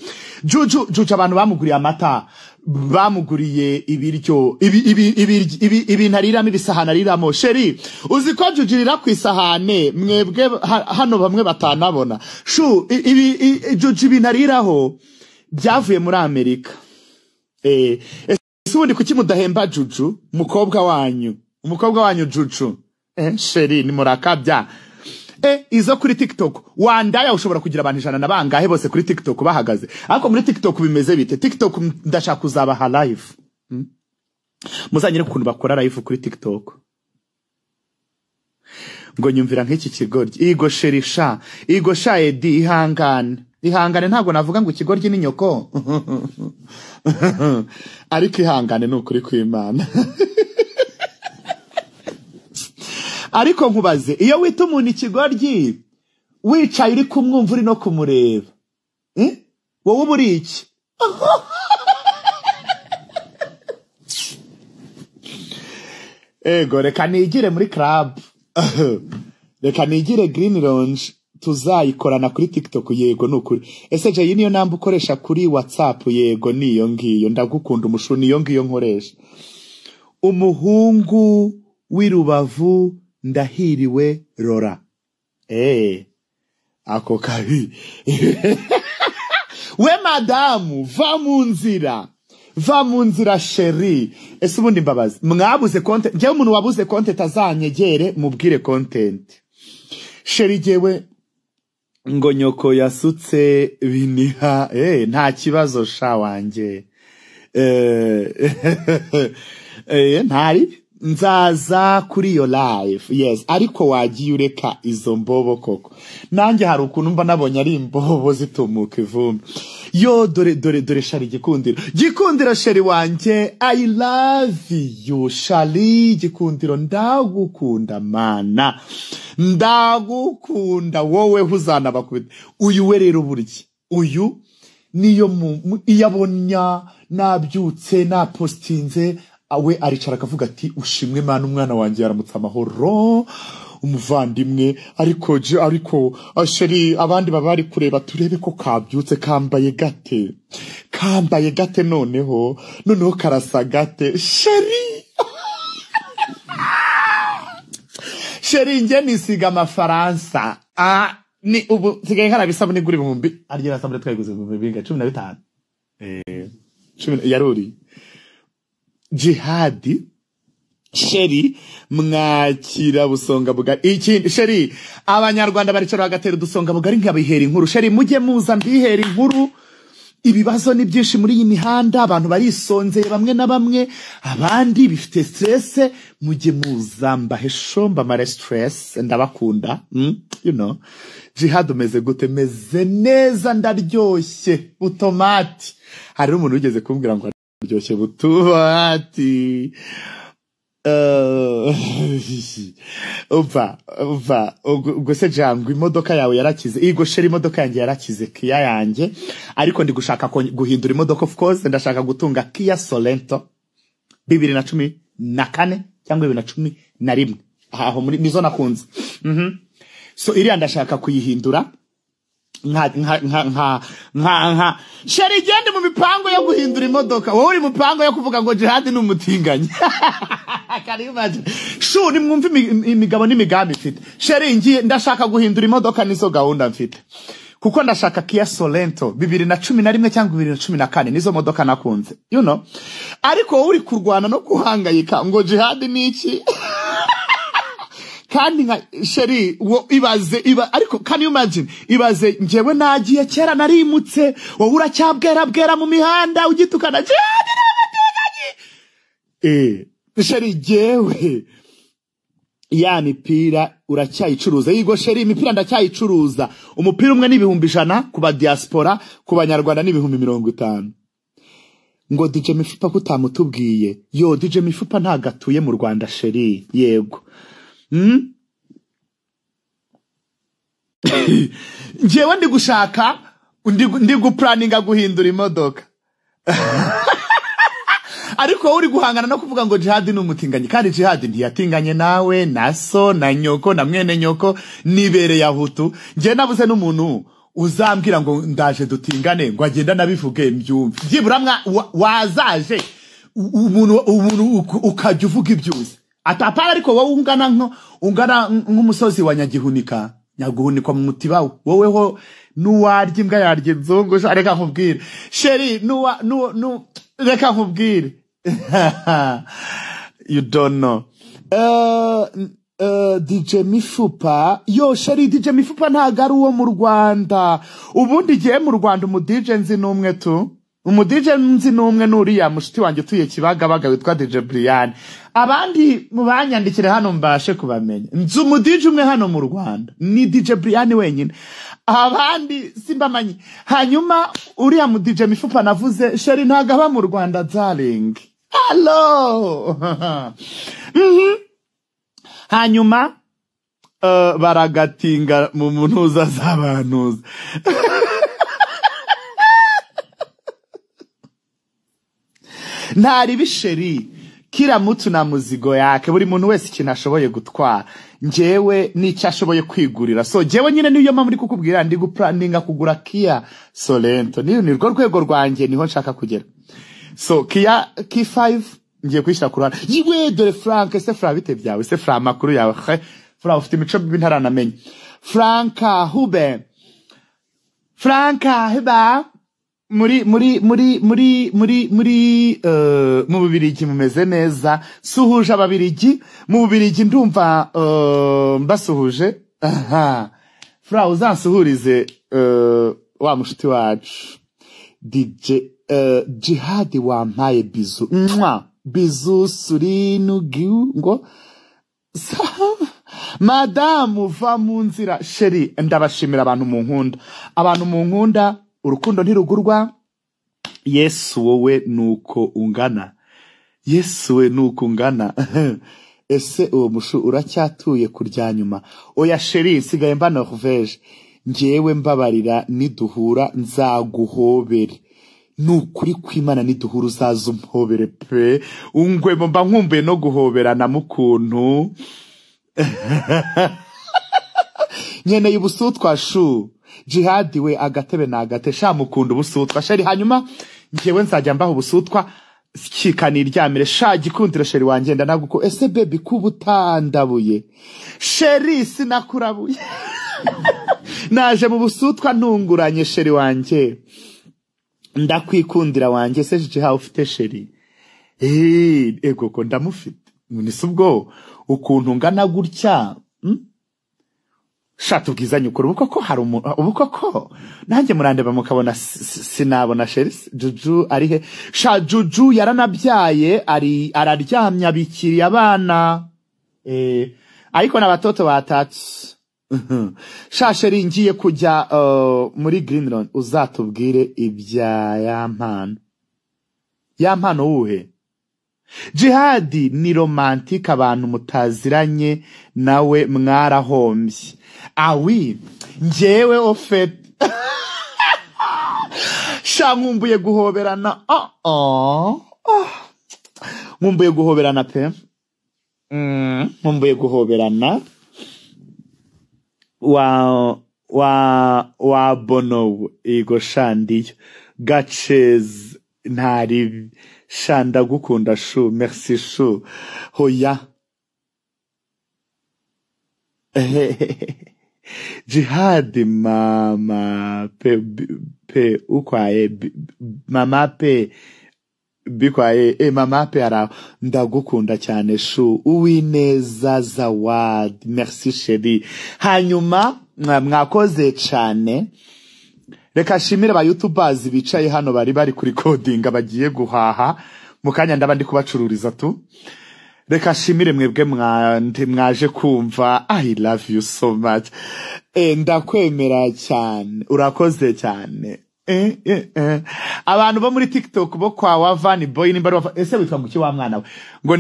Juju abantu bamuguriye amata, bamuguriye ibiryo, ibi ntariramo, ibisahana riramo. Sheri uzi ko Juju rira ku isahane mwebwe hano bamwe batanabona. Shu Juju binariraho byavuye muri Amerika. Ubundi kuki mudahemba Juju umukobwa wanyu Juju? Sheri ni murakabya. Izo kuri TikTok wandaya ushobora kugira abantu 100 na bangahe bose kuri TikTok bahagaze. Ariko muri TikTok bimeze bite? TikTok ndashaka kuzabaha live. Muzanyire kukuntu bakora live kuri TikTok. Ngo nyumvira nk'iki kigoryi. Igo sha Edi ihangane ntabwo navuga ngo ikigoryi ni nyoko. Ariko ihangane n'ukuri kw'Imana. Ariko nkubaze, iyo wita umuntu ikigoryi wicaye uri kumwumva uri no kumureba, wowe uburi iki? Ego reka nigire muri club, reka nigire Green Lounge, tuzayikorana kuri TikTok. Yego nukuri. Ese je niyo namba ukoresha kuri WhatsApp? Yego niyo ngiyo, ndagukunda umushuni niyo ngiyo nkoresha. Umuhungu w'irubavu ndahiriwe Rora. Ako kabi. We madamu va mu nzira Sheri. Ese ubundi mbabazi mwabuze content, njyewe umuntu wabuze content azanyegere mubwire content. Sheri jewe ngo nyoko yasutse biniha, nta kibazo sha wanje. Ntari nzaza kuri iyo live. Yes, ariko wagiye ureka izo mbobo koko. Nanjye hari ukuntu mba nabonye ari imbobo zitumuka ivumbi. Yo dore Shari gikundiro Sheri wanje, I love you Shari gikundiro, ndagukunda mana, ndagukunda wowe huzana bakubita. Uyu we rero burya uyu niyo iyabonya nabyutse na postinze awe aricara akavuga ati ushimwe mana umwana wanjye yaramutse amahoro umuvandimwe. Ariko Sheri abandi babari kureba turebe ko kabyutse kambaye gate noneho karasa gate. Sheri nje nisiga amafaransa ni ubu sigaye nkana bisabune guri ibihumbi arya sabune twayiguze mu 2015 10 yaruri. Jihadi sheri mwakira busonga bugari iki sheri abanyarwanda baricara bagatera udusonga bugari nkabihera inkuru sheri mujye muza mbihera inkuru ibibazo ni byinshi muri iyi mihanda abantu barisonzeye bamwe na bamwe abandi bifite stress mujye muza mbahesho mbamare stress ndabakunda you know Jihad umeze gute meze neza ndaryoshye butomati hari umuntu ugeze kumbwira ngo aryoshye butomati Gose jangu imodoka yawe yarakize igo sheri imodoka yanjye yarakize Kia yanjye ariko ndi gushaka guhindura imodoka of course ndashaka gutunga Kia Sorento 2014 cyangwa 2011 aho muri nizo nakunze so iriya ndashaka kuyihindura nka sheri gende mu mipango yo guhindura imodoka wowe uri mupango yo kuvuga ngo Jihad ni umutinganyi Can you imagine? Shu ni mwumva imigabo n'imigambi mfite sheri ngiye ndashaka guhindura imodoka nizo gahunda mfite kuko ndashaka Kia Sorento 2011 cyangwa 2014 nizo modoka nakunze you know ariko uri kurwana no kuhangayika ngo Jihad ni iki kandi nka sheri ibaze ariko can you imagine ibaze njewe nagiye kera narimutse wowe uracyabwera mu mihanda ugitukana Jihad n'abateganyi sheri jewe ya mipira uracyayicuruza yigo sheri imipira ndacyayicuruza umupira umwe ni 100 ku ba diaspora ku banyarwanda ni 50 ngo DJ Mifupa kutamutubwiye yo DJ Mifupa ntagatuye mu Rwanda sheri yego njewe ndi gushaka ndi guplaninga guhindura imodoka ariko uri guhangana no kuvuga ngo Jihad ni umutinganyi kandi Jihad ntiyatinganye nawe naso na nyoko na mwene nyoko nibere yahutu nje nabuze n'umuntu uzambwira ngo ndaje dutingane ngo agenda nabivuge mbyumve byibura wazaje umuntu ukajya uvuga ibyuze atapara ariko wowe ungana nk'umusozi wa Nyagihunika nyaguhunikwa mu mutibawe woweho nuwarya imbwa yarya inzungu reka nkubwire sheri reka nkubwire you don't know DJ Mifupa yo sheri DJ Mifupa ntagari uwo mu Rwanda ubundi giye mu Rwanda umu DJ nzi numwe tu umu DJ nzi numwe nuriya mushiti wanje tuye Kibagabaga witwa DJ Brian abandi mubanyandikire hano mbashe kubamenya nzi umu DJ umwe hano mu Rwanda ni DJ Brian wenyine abandi simbamanyi hanyuma uriya mu DJ Mifupa navuze sheri ntagaba mu Rwanda darling hello hanyuma baragatinga mu muntuza z'abantuza ntari bisheri kira mutu na muzigo yake buri muntu wese ikintu ashoboye gutwara njewe n'icyo ashoboye kwigurira so jewe nyine niyo mpamvu ndi kukubwira ndi guplaninga kugura Kia Sorento ni rwo rwego rwanjye niho nshaka kugera so Kia K5 ngiye kwishyira ku ruhande yiwe dore Frank se Frank bite byawe se Frank makuru yawe Frank ufite imico bintaranamenye Franka Hube muri mu Bubirigi mumeze neza suhuje ababirigi mu Bubirigi ndumva mbasuhuje Frank uzansuhurize wa mushiti wacu DJ Jihad wampaye bizu bizu surinugiu ngo madamu va mu nzira sheri ndabashimira abantu mu nkunda urukundo ntirugurwa Yesu wowe nuko ungana ese uwo mushu uracyatuye kurya nyuma oya sheri sigaye mba Norvège njewe mbabarira niduhura nzaguhobere nukuri kwimana niduhura uzaza umpobere pe ungwemo mba nkumbuye no guhoberana mukuntu nkeneye ubusutwa shu Jihad we agatebe na agatesha mukunda ubusutwa sheri hanyuma njewe nzajya mbaho ubusutwa kikan'iryamire sha gikundira sheri wanjye ndanaguko ese baby kubutandabuye sheri sinakurabuye naje mu busutwa ntunguranye sheri wanjye ndakwikundira wanjye se Jihad ufite sheri ego ko ndamufite nise ubwo ukuntu ngana gutya shatu bwizanye ukuri ubukoko hari umuntu ubukoko nanjye murandeba mukabona sinabona sheri Juju ari he sha Juju yaranabyaye araryamya bikiri abana ariko n'abatoto batatu sha sheri ngiye kujya muri Greenland uzatubwire ibya yampano uhe Jihadi ni romantique abantu mutaziranye nawe mwarahombye awi njewe ofet sha nkumbuye guhoberana nkumbuye guhoberana pe nkumbuye guhoberana wa bono igo shandiyo gachez ntari shanda gukunda shu merci shu hoya Jihadi mama pe ukwaye mama pe bikwaye mama pe ara ndagukunda cyane shu uwineza Zawad merci chérie hanyuma mwakoze cyane reka shimire ba YouTubers bicaye hano bari kuri coding bagiye guhaha mukanya ndaba ndi kubacururiza tu reka shimire mwebwe mwaje kumva I love you so much ndakwemera cyane urakoze cyane abantu bo muri TikTok bo kwa Wavani boy nimba ese witwa muki wa mwana we ngo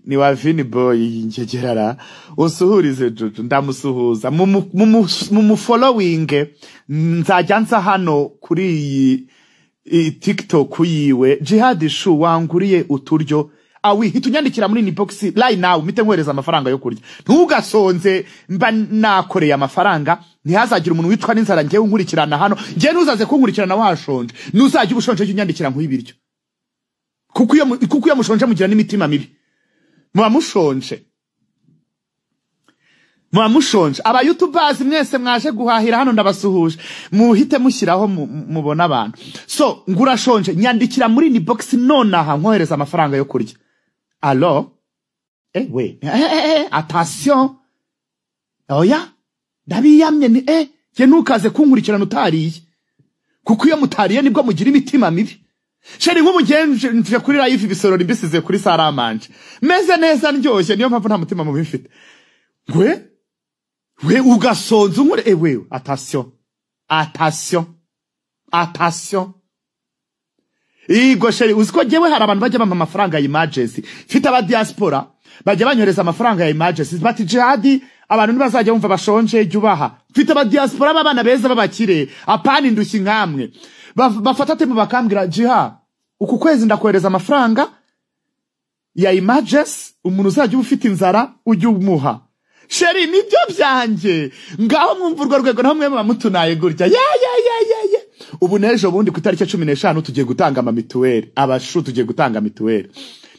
ni Wavini boy ngegerara usuhurize Juju ndamusuhuza mu following nzajya nza hano kuri TikTok yiwe Jihadi shu wanguriye uturyo awi hitunyandikira muri inbox right now mite nkwereza amafaranga yo kurya ntugasonze mba nakoreye amafaranga ntihazagira umuntu witwa n'inzara ngiye unkurikirana hano ngiye nuzaze kunkurikirana washonje nuzajya ubushonje unyandikira nk'ibiryo kuko iyo mushonje mugira n'imitima mibi muba mushonje aba YouTubers mwese mwaje guhahira hano ndabasuhuje muhite mushyiraho mubona abantu so ngurashonje nyandikira muri inbox nonaha nkohereza amafaranga yo kurya allo attention oya ndabiyamye ni je nukaze kunkurikirana utariye kuko iyo mutariye nibwo mugira imitima mibi sheri nk'umugenje kuri live bisorora imbisize kuri saramanje meze neza ndyoshye niyo mpamvu nta mutima mubi mfite we ugasonza umure wewe attention Igo sheri uziko jewe hari abantu bajya bampa amafaranga ya emergency mfite aba diaspora bajya banyoreza amafaranga ya emergency bati Jihadi abantu nibazajya bumva bashonje jubaha mfite aba diaspora babana beza babakire apani ndushyi nkamwe bafatate mu bakambira Jiha uku kwezi ndakohereza amafaranga ya emergency umuntu uzajya ufite inzara ujye umuha sheri nibyo byanje ngaho mwumvurwa rwego naho mwe bamutunaye gutya ubu nejo bundi ku itariki 15 tugiye gutanga amamituweli abashu tugiye gutanga mituweli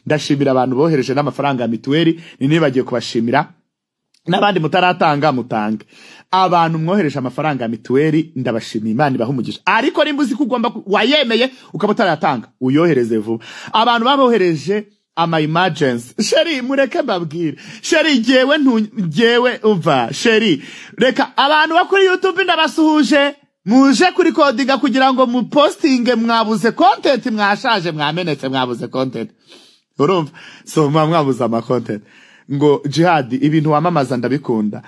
ndashimira abantu bohereje n'amafaranga ya mituweli nibagiye kubashimira n'abandi mutaratanga mutange abantu mwohereje amafaranga ya mituweli ndabashimira Imana ibahumugisha ariko nimbuzi kugomba wayemeye ukabutaratanga uyohereze vuba abantu babohereje ama emergency sheri mureke mbabwire sheri jewe uva sheri reka abantu bakuri YouTube ndabasuhuje muje kuri codinga kugira ngo mu posting mwabuze content mwashaje mwamenetse mwabuze content urumva so mwabuze ama content ngo Jihadi ibintu wamamaza ndabikunda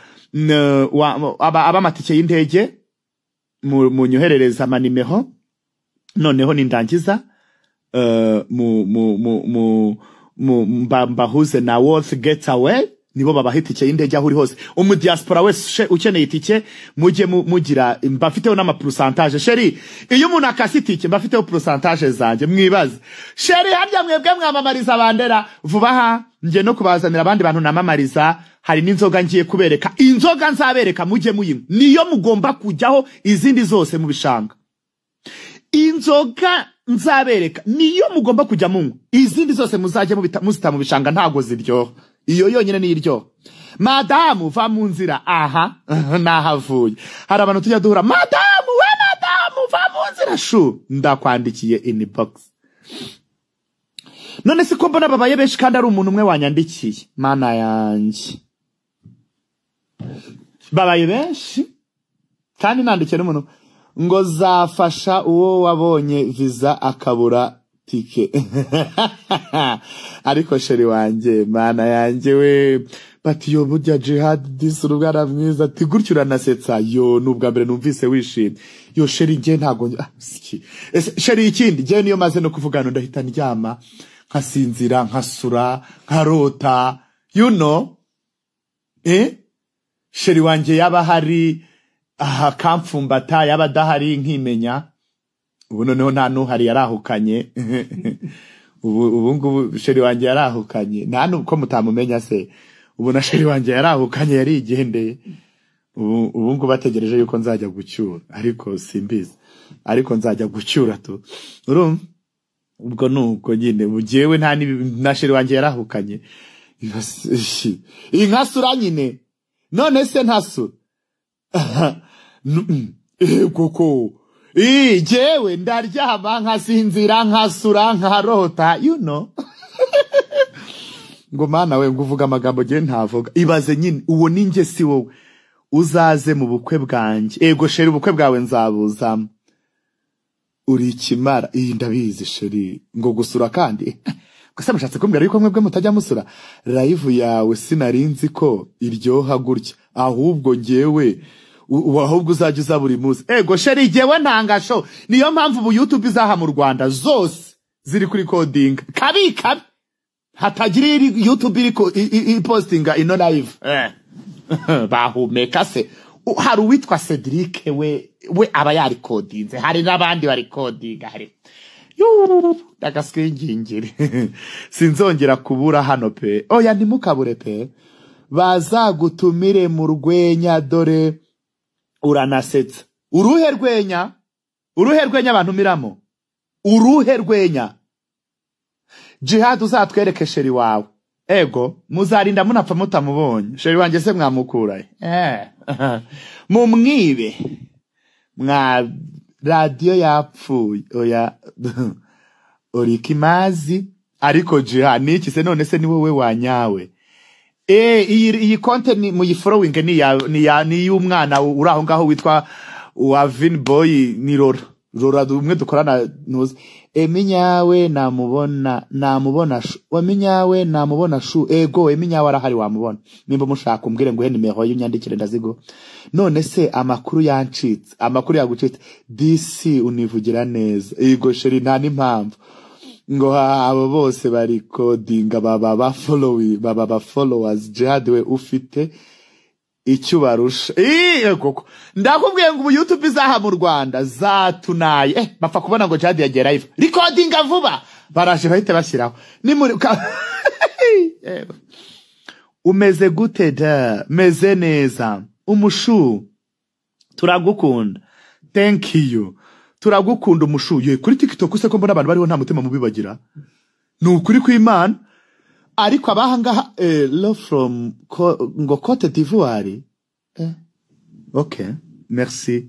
abamatike y'indege mu nyoherereza amanimeho noneho nindangiza mbahuze na Wolf Getaway nibo babahitike y'indege aho uri hose diaspora wese ukeneye itike mujye mugira mbafiteho n'ama pourcentage sheri iyo umuntu akasitike mbafiteho pourcentage zanjye mwibaze sheri harya mwebwe mwamamariza bandera vuba ha ngiye no kubazanira abandi bantu namamariza hari n'inzoga ngiye kubereka inzoga nzabereka mujye muyinywa niyo mugomba kujyaho izindi zose mu bishanga inzoga nzabereka niyo mugomba kujya munywa izindi zose muzajye muzita mu bishanga ntago ziryoha iyo yonyine ni iryo madamu va mu nzira aha nahavuye hari abantu tujya duhura madamu va mu nzira shu ndakwandikiye inbox none se ko mbona babaye benshi kandi ari umuntu umwe wanyandikiye mana yanjye babaye benshi kandi nandikiye n'umuntu ngo zafasha uwo wabonye visa akabura tike ariko sheri wanje mana yanjye we bati yo burya Jihad disura ubwana mwiza ati gutyo uranasetsa yo nubwa mbere numvise wishimye yo sheri nge ntago sheri ikindi nge niyo maze no kuvugana ndahita ndyama nkasinzira nkasura nkarota you know sheri wanje yaba hari aha kamfumbata yaba dahari nkimenya ubu noneho nta nuhari yarahukanye ubu ngubu sheri wanje yarahukanye nta nuko mutamumenya se ubu na sheri wanje yarahukanye yari igendeye ubu ngubu bategereje yuko nzajya gucyura ariko simbizi ariko nzajya gucyura tu urumva ubwo nuko nyine bugewe nta na sheri wanje yarahukanye inkasura nyine none se ntasu koko jewe ndaryama nkasinzira nkasura nkarota you know ngo mana we nguvuga amagambo je ntavuga ibaze nyine uwo ninjye si wowe uzaze mu bukwe bwanje ego sheri ubukwe bwawe nzabuzamo uri kimara ndabizi sheri ngo gusura kandi gusa mushatse kumbwira yuko mwebwe mutajya musura live yawe sinarinzi ko iryoha gutya ahubwo ngewe ahubwo uzajya uza buri munsi ego sheri jewe ntangasho niyo mpamvu bu YouTube izaha mu Rwanda zose ziri kuri coding kabi hatagira YouTube iriko postinga ino live bahumeka se hari uwitwa Cedric we aba yari codinze hari nabandi bari coding hari dagaswingingire sinzongera kubura hano pe oya ntimukabure pe bazagutumire mu rwenya dore uranasetsa uruhe rwenya abantu miramo uruhe rwenya Jihad uzatwereke sheri wawe ego muzarinda munapfa mutamubonye sheri wanje se mwamukuraye mumwibe mwa radio yapfuye oya orikimazi ariko Jihad niki se none se ni wowe wanyawe iyi content muyifollowing ni y'umwana uraho ngaho witwa Wavin Boy ni Rora umwe dukorana nuzi eminyawe namubona waminyawe namubona shu ego eminyawe arahari wamubona nimba mushaka umbwire ngo he nimero y'unyandikire ndazigo none se amakuru yancitse amakuru yagucitse DC univugira neza ego sheri nta n'impamvu ngo abo bose bari codinga baba followers Jihad we ufite icyo barusha koko ndakubwiye ngo YouTube izaha mu Rwanda zatunaye bapfa kubona ngo Jihad yagiye live recording vuba baraje bahite bashyiraho ni muri umeze gute da meze neza umushu turagukunda thank you turagukunda umushu ye kuri TikTok se ko mbona abantu bariho nta mutima mubi bagira nukuri kw'Imana ariko abahanga love from ngo Cote d'Ivoire okay merci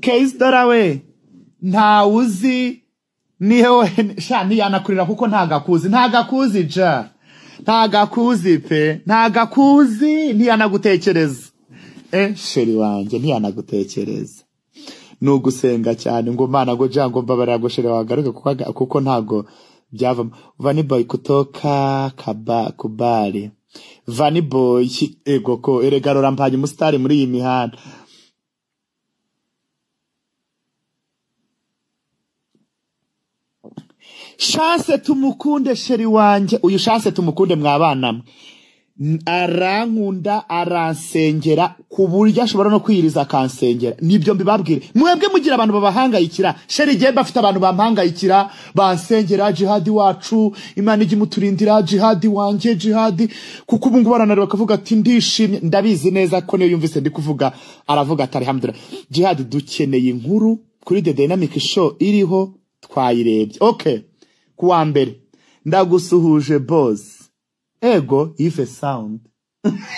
case dorawe nta uzi niho shani yanakurira kuko ntagakuzi ja ntagakuzi pe ntagakuzi ntiyanagutekereza sheri wanje ntiyanagutekereza nugusenga cyane ngo mana ngo jango mbabarira ngo sheri wagaruke kuko ntago byava Vani Boy kutoka kubali Vani Boy ego ko eregarora mpanye mustari muri iyi mihanda chance tumukunde sheri wanje uyu chance tumukunde mwabana arankunda aransengera kuburyo ashobora no kwiriza kansengera nibyo mbibabwire mwebwe mugira abantu babahangayikira sheri je bafite abantu bampangayikira bansengera Jihad wacu Imana igimuturindira Jihad wanje Jihad kuko ubungu baranareba bakavuga ati ndishimye ndabizi neza ko niyo yumvise ndi kuvuga aravuga ati alhamdulillah Jihad dukeneye inkuru kuri The Dynamic Show iriho twayirebye okay kuwa mbere ndagusuhuje boss ego Ife Sound.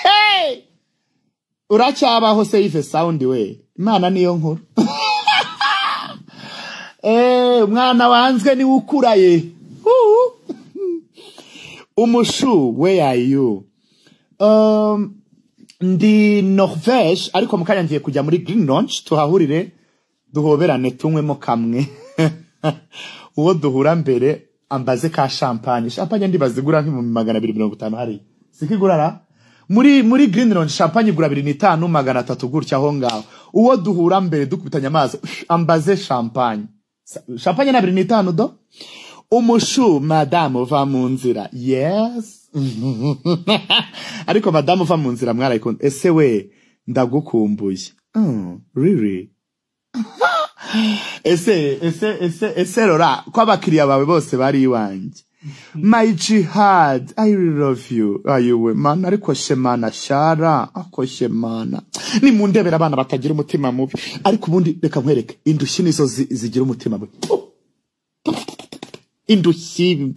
Hey! Uracyabaho se Ife Sound we. Imana niyo nkuru. Umwana wanzwe ni ukuraye. Umushu, where are you? Ndi Norvège, ariko mukanya ngiye kujya muri Green Launch tuhahurire duhoberane tunywemo kamwe. Uwo duhura mbere ambaze ka champagne. Champagne ndibazigura nki mu 250 hari. Sikigurara? Muri Green Launch champagne igura 25 300 gutya aho ngaho. Uwo duhura mbere dukubitanya amazi ambaze champagne. Champagne na 25 do? Umushu, madame uva mu nzira. Yes. Ariko madame uva mu nzira mwarayikunda. Ese we ndagukumbuye. Really? Ese rora ko abakiriya bawe bose bari iwanje. My Jihad, I love you. Ayiwe man, ariko shemana shara, ako shemana. Ni mundebera abana batagira umutima mubi. Ariko ubundi reka nkwereke indushyi nizo zigira umutima mubi. Indushyi.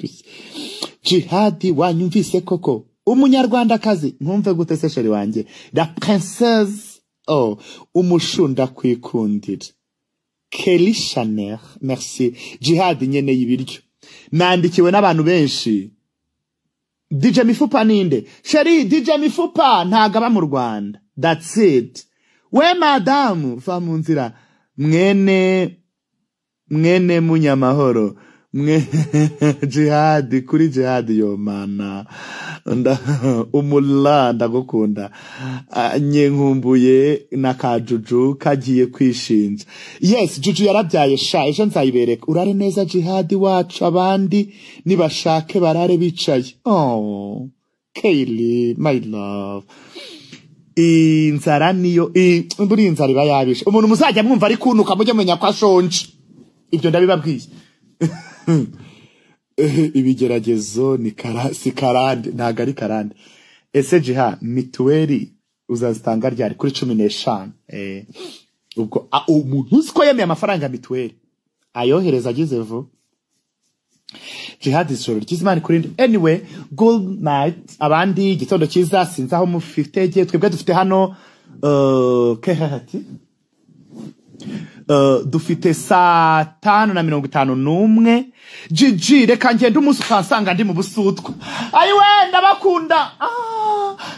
Jihad wanyumvise koko. Umunyarwandakazi nkumve gute se sheri wanje. La princesse. Umushunda kwikundira. Kelly Chanel, merci. Jihad nyene y'ibiryo. Nandikiwe n'abantu benshi. DJ Mifupa ninde? Sheri, DJ Mifupa ntagaba mu Rwanda. That's it. We madamu va mu nzira. Mwene munyamahoro. Jihad kuri Jihad yo mana. Umula ndagukunda. Nyenkumbuye nakajuju kagiye kwishinja. Yes, Juju yarabyaye sha ejo nzayibereka. Urare neza Jihad wacu abandi nibashake barare bicaye. Kaylee, my love. Inzara niyo buri inzara iba yabishe. Umuntu muzajya mwumva ari kunuka mujye menya ko ashonje. Ibyo ndabibabwiye. Ibigeragezo ni si karande ntago ari karande. Ese Jiha mituweli uzazitanga ryari kuri 15? Ubwo umuntu uziko yemeye amafaranga mituweli ayohereza agize vu. Jihad isoro kizimani kuri. Anyway, good night abandi gitondo cyiza sinza aho mufite twebwe dufite hano kehati dufite saa 5:51. Gigi reka ngende umunsi ukansanga ndi mu busutwa. Ayiwe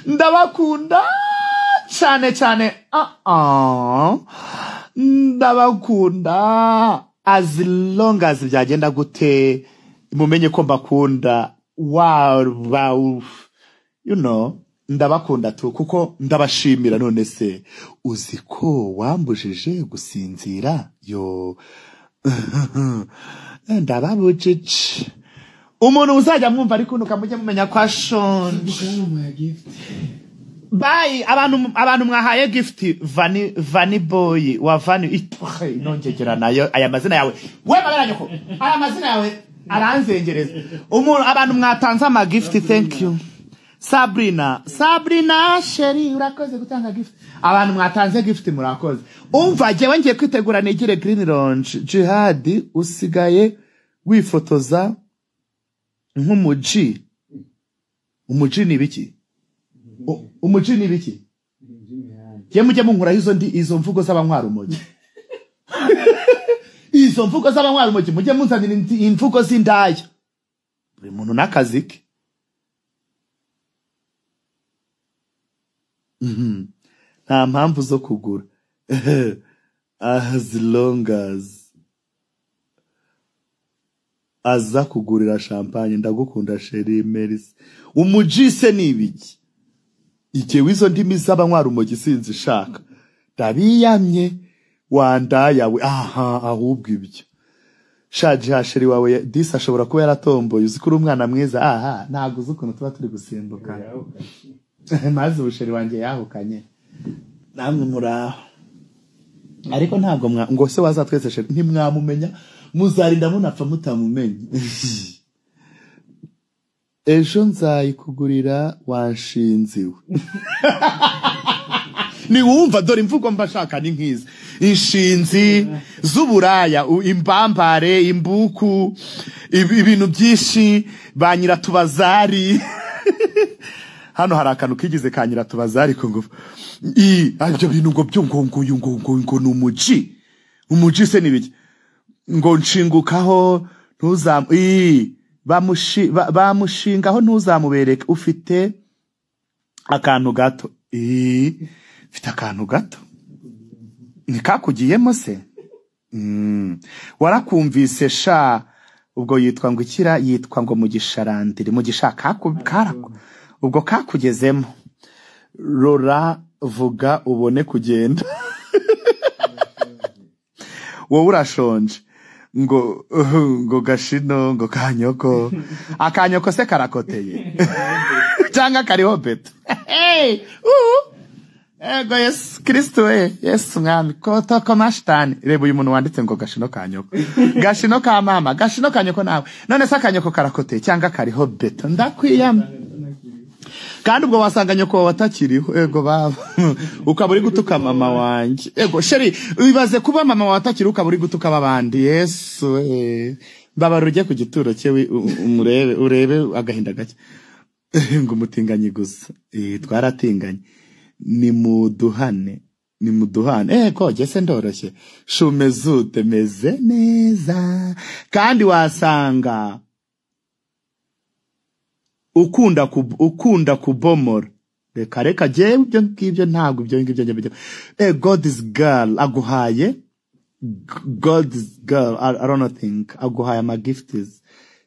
ndabakunda cyane ndabakunda as long as byagenda gute mumenye ko mbakunda. Wow, you know, ndabakunda tu kuko ndabashimira. None se uziko wambujije gusinzira yo. Ndababujije. Umuntu uzajya mwumva ari kunuka mujye mumenya kwa shonje. Bye abantu mwahaye gift Vani boy wa Vani nongegera nayo aya mazina yawe. We baberanye ko aya mazina yawe aranzengereza. Umuntu abantu mwatanze ama gift, thank you. Sabrina sheri urakoze gutanga gift. Abantu mwatanze gift murakoze. Umva jewe ngiye kwitegura negire Green Launch. Jihad usigaye wifotoza nk'umuji. Umuji ni biki? Umuji ni biki? Je mujye munkura izo mvugo z'abantwara umogi. Izo mvugo z'abantwara umogi mujye munzanira imvugo z'indaya. Buri muntu nakazi ke. Nta mpamvu zo kugura. As long as aza kugurira champagne ndagukunda sheri Meris. Umujise nibiki? Ikewe izo ndimi z'abantwara umogi sinzi shaka. Ndabiyamye wanda yawe ahubwo ibyo. Shaji hasheri wawe disa ashobora kuba yaratomboye uzikuri umwana mwiza. Ntago uzukuntu tuba turi gusimbuka. Mazi ubusheri wanje yahukanye. Namwe muraho. Ariko ntabwo ngo se wazatwese sheri ntimwamumenya muzarinda munapfa mutamumenye. Ejo nzayikugurira wanshinziwe. Ni wumva dore imvugo mbashaka ni nkiza. Inshinzi z'uburaya, imbambare, imbuku, ibintu byinshi, banyira tubazari. hano hari akantu kigize kanyira tubaza ariko ngo ibyo bintu ngo byo ngo numuji umuji se nibiki ngo nshingukaho bamushingaho ntuzamubereke ufite akantu gato ufite akantu gato nikakugiyemo se warakumvise sha ubwo yitwa ngo ikira yitwa ngo mugisharandire mugishaka ubwo kakugezemo rora vuga ubone kugenda wowe urashonje ngo gashino ngo kanyoko akanyoko se karakoteye cyangwa kariho beto ego Yesu Kristo Yesu mwami kotoko mashtani reba uyu muntu wanditse ngo gashino kanyoko gashino ka mama gashino kanyoko nawe none se akanyoko karakoteye cyangwa kariho beto ndakwiyama kandi ubwo wasanga nyoko watakiriho ego baba ukaba uri gutuka mama wanje ego sheri wibaze kuba mama watakiri ukaba uri gutuka babandi Yesu baba rujye ku gituro cye urebe agahinda gake ngo umutinganye gusa twaratinganye ni muduhane ego gese ndoroshye shumezute meze neza kandi wasanga ukunda kubomora reka je ibyo ngibyo ntabwo ibyo ngibyo God is girl aguhaye God is girl I don't think aguhaye ama gifts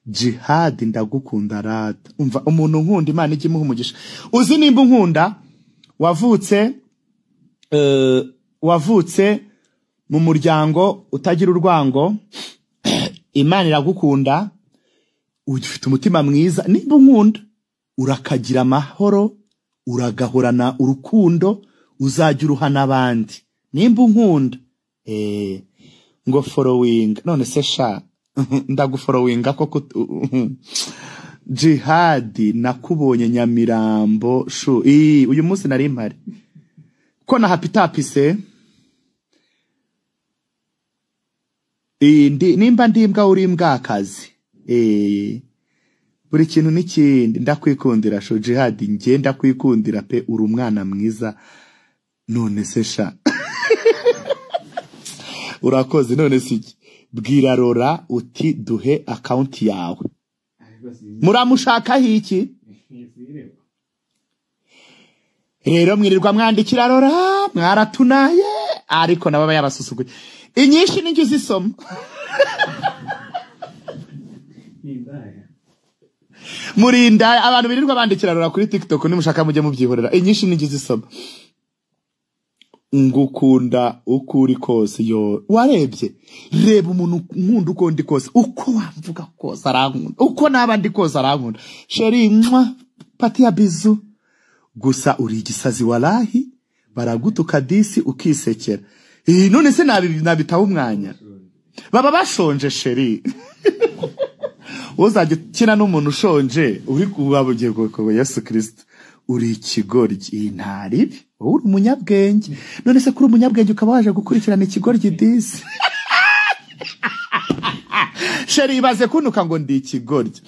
jihad ndagukunda rata umva umuntu nkunda Imana igimuha umugisha uzi nimba nkunda wavutse mu muryango utagira urwango Imana iragukunda ufite umutima mwiza nimba nkunda urakagira amahoro uragahorana urukundo uzajya uruha n'abandi nimba nkunda ngo following none se sha ndagufollowinga koko jihad nakubonye Nyamirambo uyu munsi nari mpari ko na happy tapise nimba ndimbwa uri mbwakazi buri kintu n'ikindi ndakwikundira sho jihad nge ndakwikundira pe uri umwana mwiza none se sha urakoze none siki bwira rora uti duhe account yawe muramushaka hiki rero mwirirwa mwandikira rora mwaratunaye ariko nababa yabasusuguye inyinshi n'injye zisoma murinda abantu birirwa bandikira rora kuri TikTok nimushaka mujye mubyihorera inyinshi n'injye zisoma ngukunda ukuri kose yo warebye reba umuntu nkunda uko ndi kose uko wamvuga kose arankunda uko nabandi kose arankunda sheri pati ya bizu gusa uri igisazi walahi baragutuka disi ukisekera none se nabitaho umwanya baba bashonje sheri uzajya kina n'umuntu ushonje uri kubabugiye ko Yesu Kristo uri ikigoryi ntaribi uri umunyabwenge none se kuri umunyabwenge ukaba waje gukurikirana ikigoryi disi sheri baze kunuka ngo ndi ikigoryi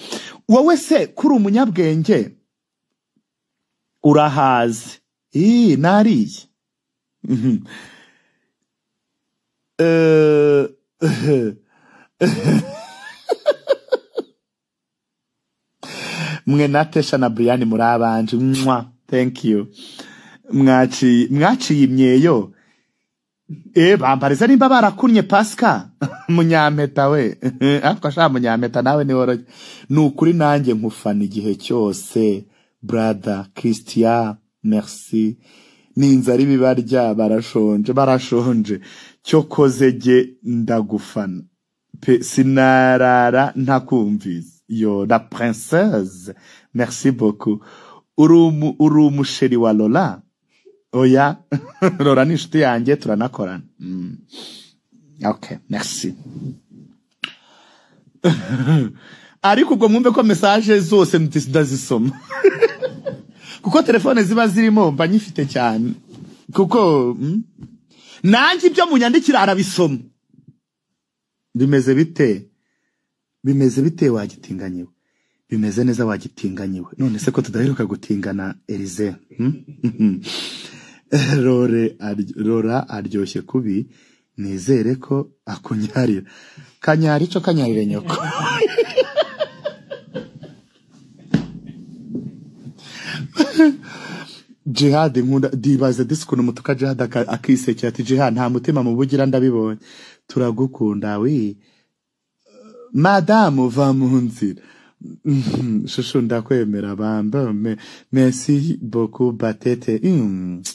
wowe se kuri umunyabwenge urahaze nariye mwe Natesha na Brian muri abanje thank you mwaciye imyeyo bambariza nimba barakunye Pascal munyampeta we afka sha munyampeta nawe ni woro nukuri nanjye nkufana igihe cyose brother Christian merci ninzari bibarya barashonje cyokoze ge ndagufana pe sinarara ntakumviza yo la princesse merci beaucoup uri umusheri wa Lola oya Lola ni inshuti yanjye turanakorana okay merci ariko ubwo mwumve ko message zose ndazisoma kuko telefone ziba zirimo mba nyifite cyane kuko nanjye ibyo munyandikira arabisoma bimeze bite wagitinganyewe bimeze neza wagitinganyiwe none se ko tudaheruka gutingana Elize Rora aryoshye kubi nizere ko akunyarira kanyari cyo kanyarire nyoko Jihad nkunda dibaze disikuno mutuka Jihad akisekera ati Jihad nta mutima mu bugira ndabibonye turagukunda wi Madame va mu nzira shusho ndakwemera bamba merci beaucoup batete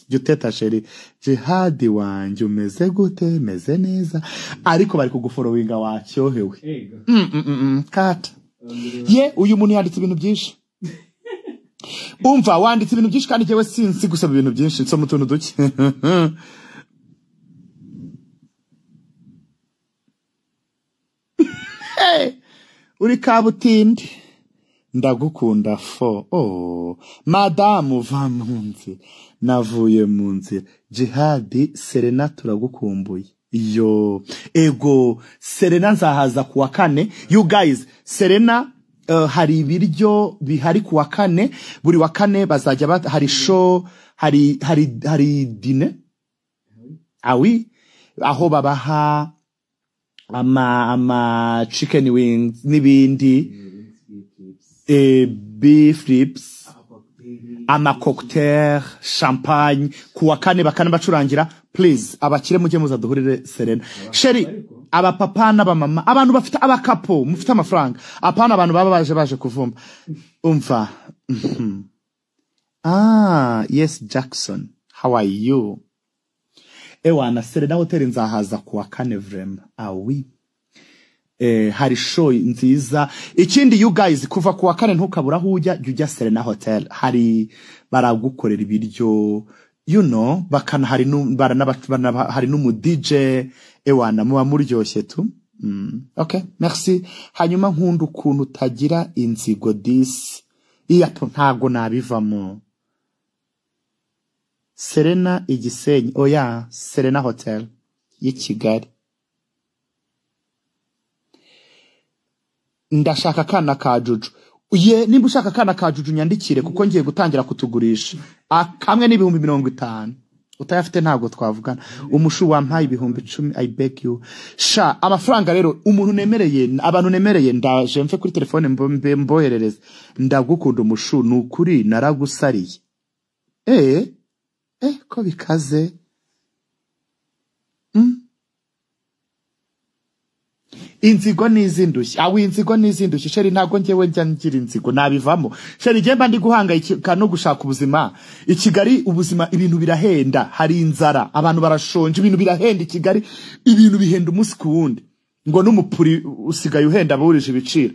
juteta sheri Jihad wanje umeze gute meze neza ariko bari kuguforowinga wacyohewe kata ye uyu muntu yanditse ibintu byinshi umva wanditse ibintu byinshi kandi jewe sinzi gusaba ibintu byinshi nso mutuntu duke uri kabutindi ndagukunda fo Madame va munzi navuye mu nzira Jihad Serena turagukumbuye yo ego Serena nzahaza kuwa kane you guys Serena hari ibiryo bihari kuwa kane buri wa kane bazajya hari show hari dine awi aho babaha ama chicken wings nibindi beef ribs ama cocktail champagne kuwa kane bakana bacurangira please abakire mujye muza duhurire Serena sheri aba papa n'aba mama abantu bafite abakapo mufite amafaranga apana abantu baba baje kuvumba umva yes Jackson how are you ewana Serena hotel nzahaza kuwa kane vrema awi hari show nziza ikindi you guys kuva kuwa kane ntukabura hujya jya Serena hotel hari baragukorera ibiryo you know bakana hari hari numu DJ ewana muba muryoshye tu okay merci hanyuma nkunda ukuntu tagira inzigo this iyato ntago nabivamo Serena Igisenyi oya Serena hotel y'Ikigali ndashaka kana kajuju ye nimba ushaka kana kajuju nyandikire kuko ngiye gutangira kutugurisha akamwe n'ibihumbi 50 utayafite ntago twavugana umushu wampaye ibihumbi 10 I beg you sha amafaranga rero umuntu nemereye abantu nemereye ndaje mfe kuri telefone mboherereza ndagukunda umushu nukuri naragusariye ko bikaze inzigo nizindushye inzigo nizindushye sheri ntago ngewe njya ngira inzigo nabivamo sheri ngemba ndi guhangayika no gushaka ubuzima ikigali ubuzima ibintu birahenda hari inzara abantu barashonje ibintu birahenda ikigali ibintu bihenda umunsi ku wundi ngo n'umupuri usigaye uhenda burije ibiciro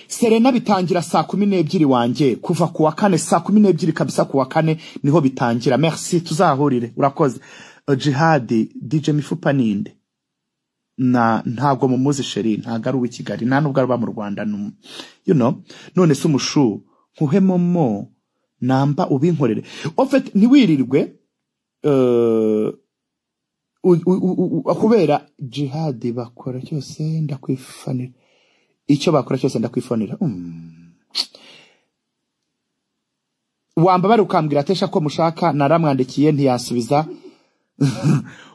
Serena bitangira saa 12 wanje kuva kuwa kane saa 12 kabisa kuwa kane niho bitangira merci tuzahurire urakoze Jihad DJ Mifupa ninde na ntago mumuzi sheri ntagaru w'ikigali nta nubwo arba mu Rwanda you know none se umushu nkuhemomo namba ubinkorere ofet ntiwirirwe kubera Jihad bakora cyose ndakwifanira icyo bakora cyose ndakwifonera wamba bari ukambwira atesha ko mushaka naramwandikiye ntiyasubiza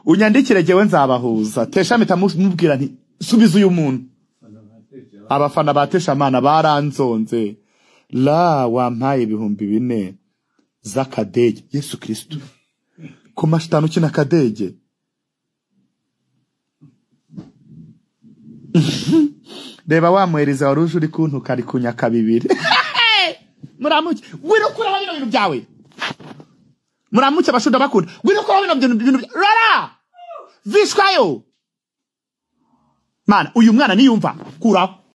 unyandikire jewe nzabahuza tesha mpita mubwira nti subiza uyu muntu abafana batesha amana baranzonze la wampaye ibihumbi 4 zakadege Yesu Kristo ku mashitano kina kadege Deba wamwereza waruje uri kuntu kari kunyaka 2 muramuke wiro kura bino bintu byawe muramuke bashuda bakunda wiro kura bino bintu rara vishwayo mana uyu mwana niyumva kura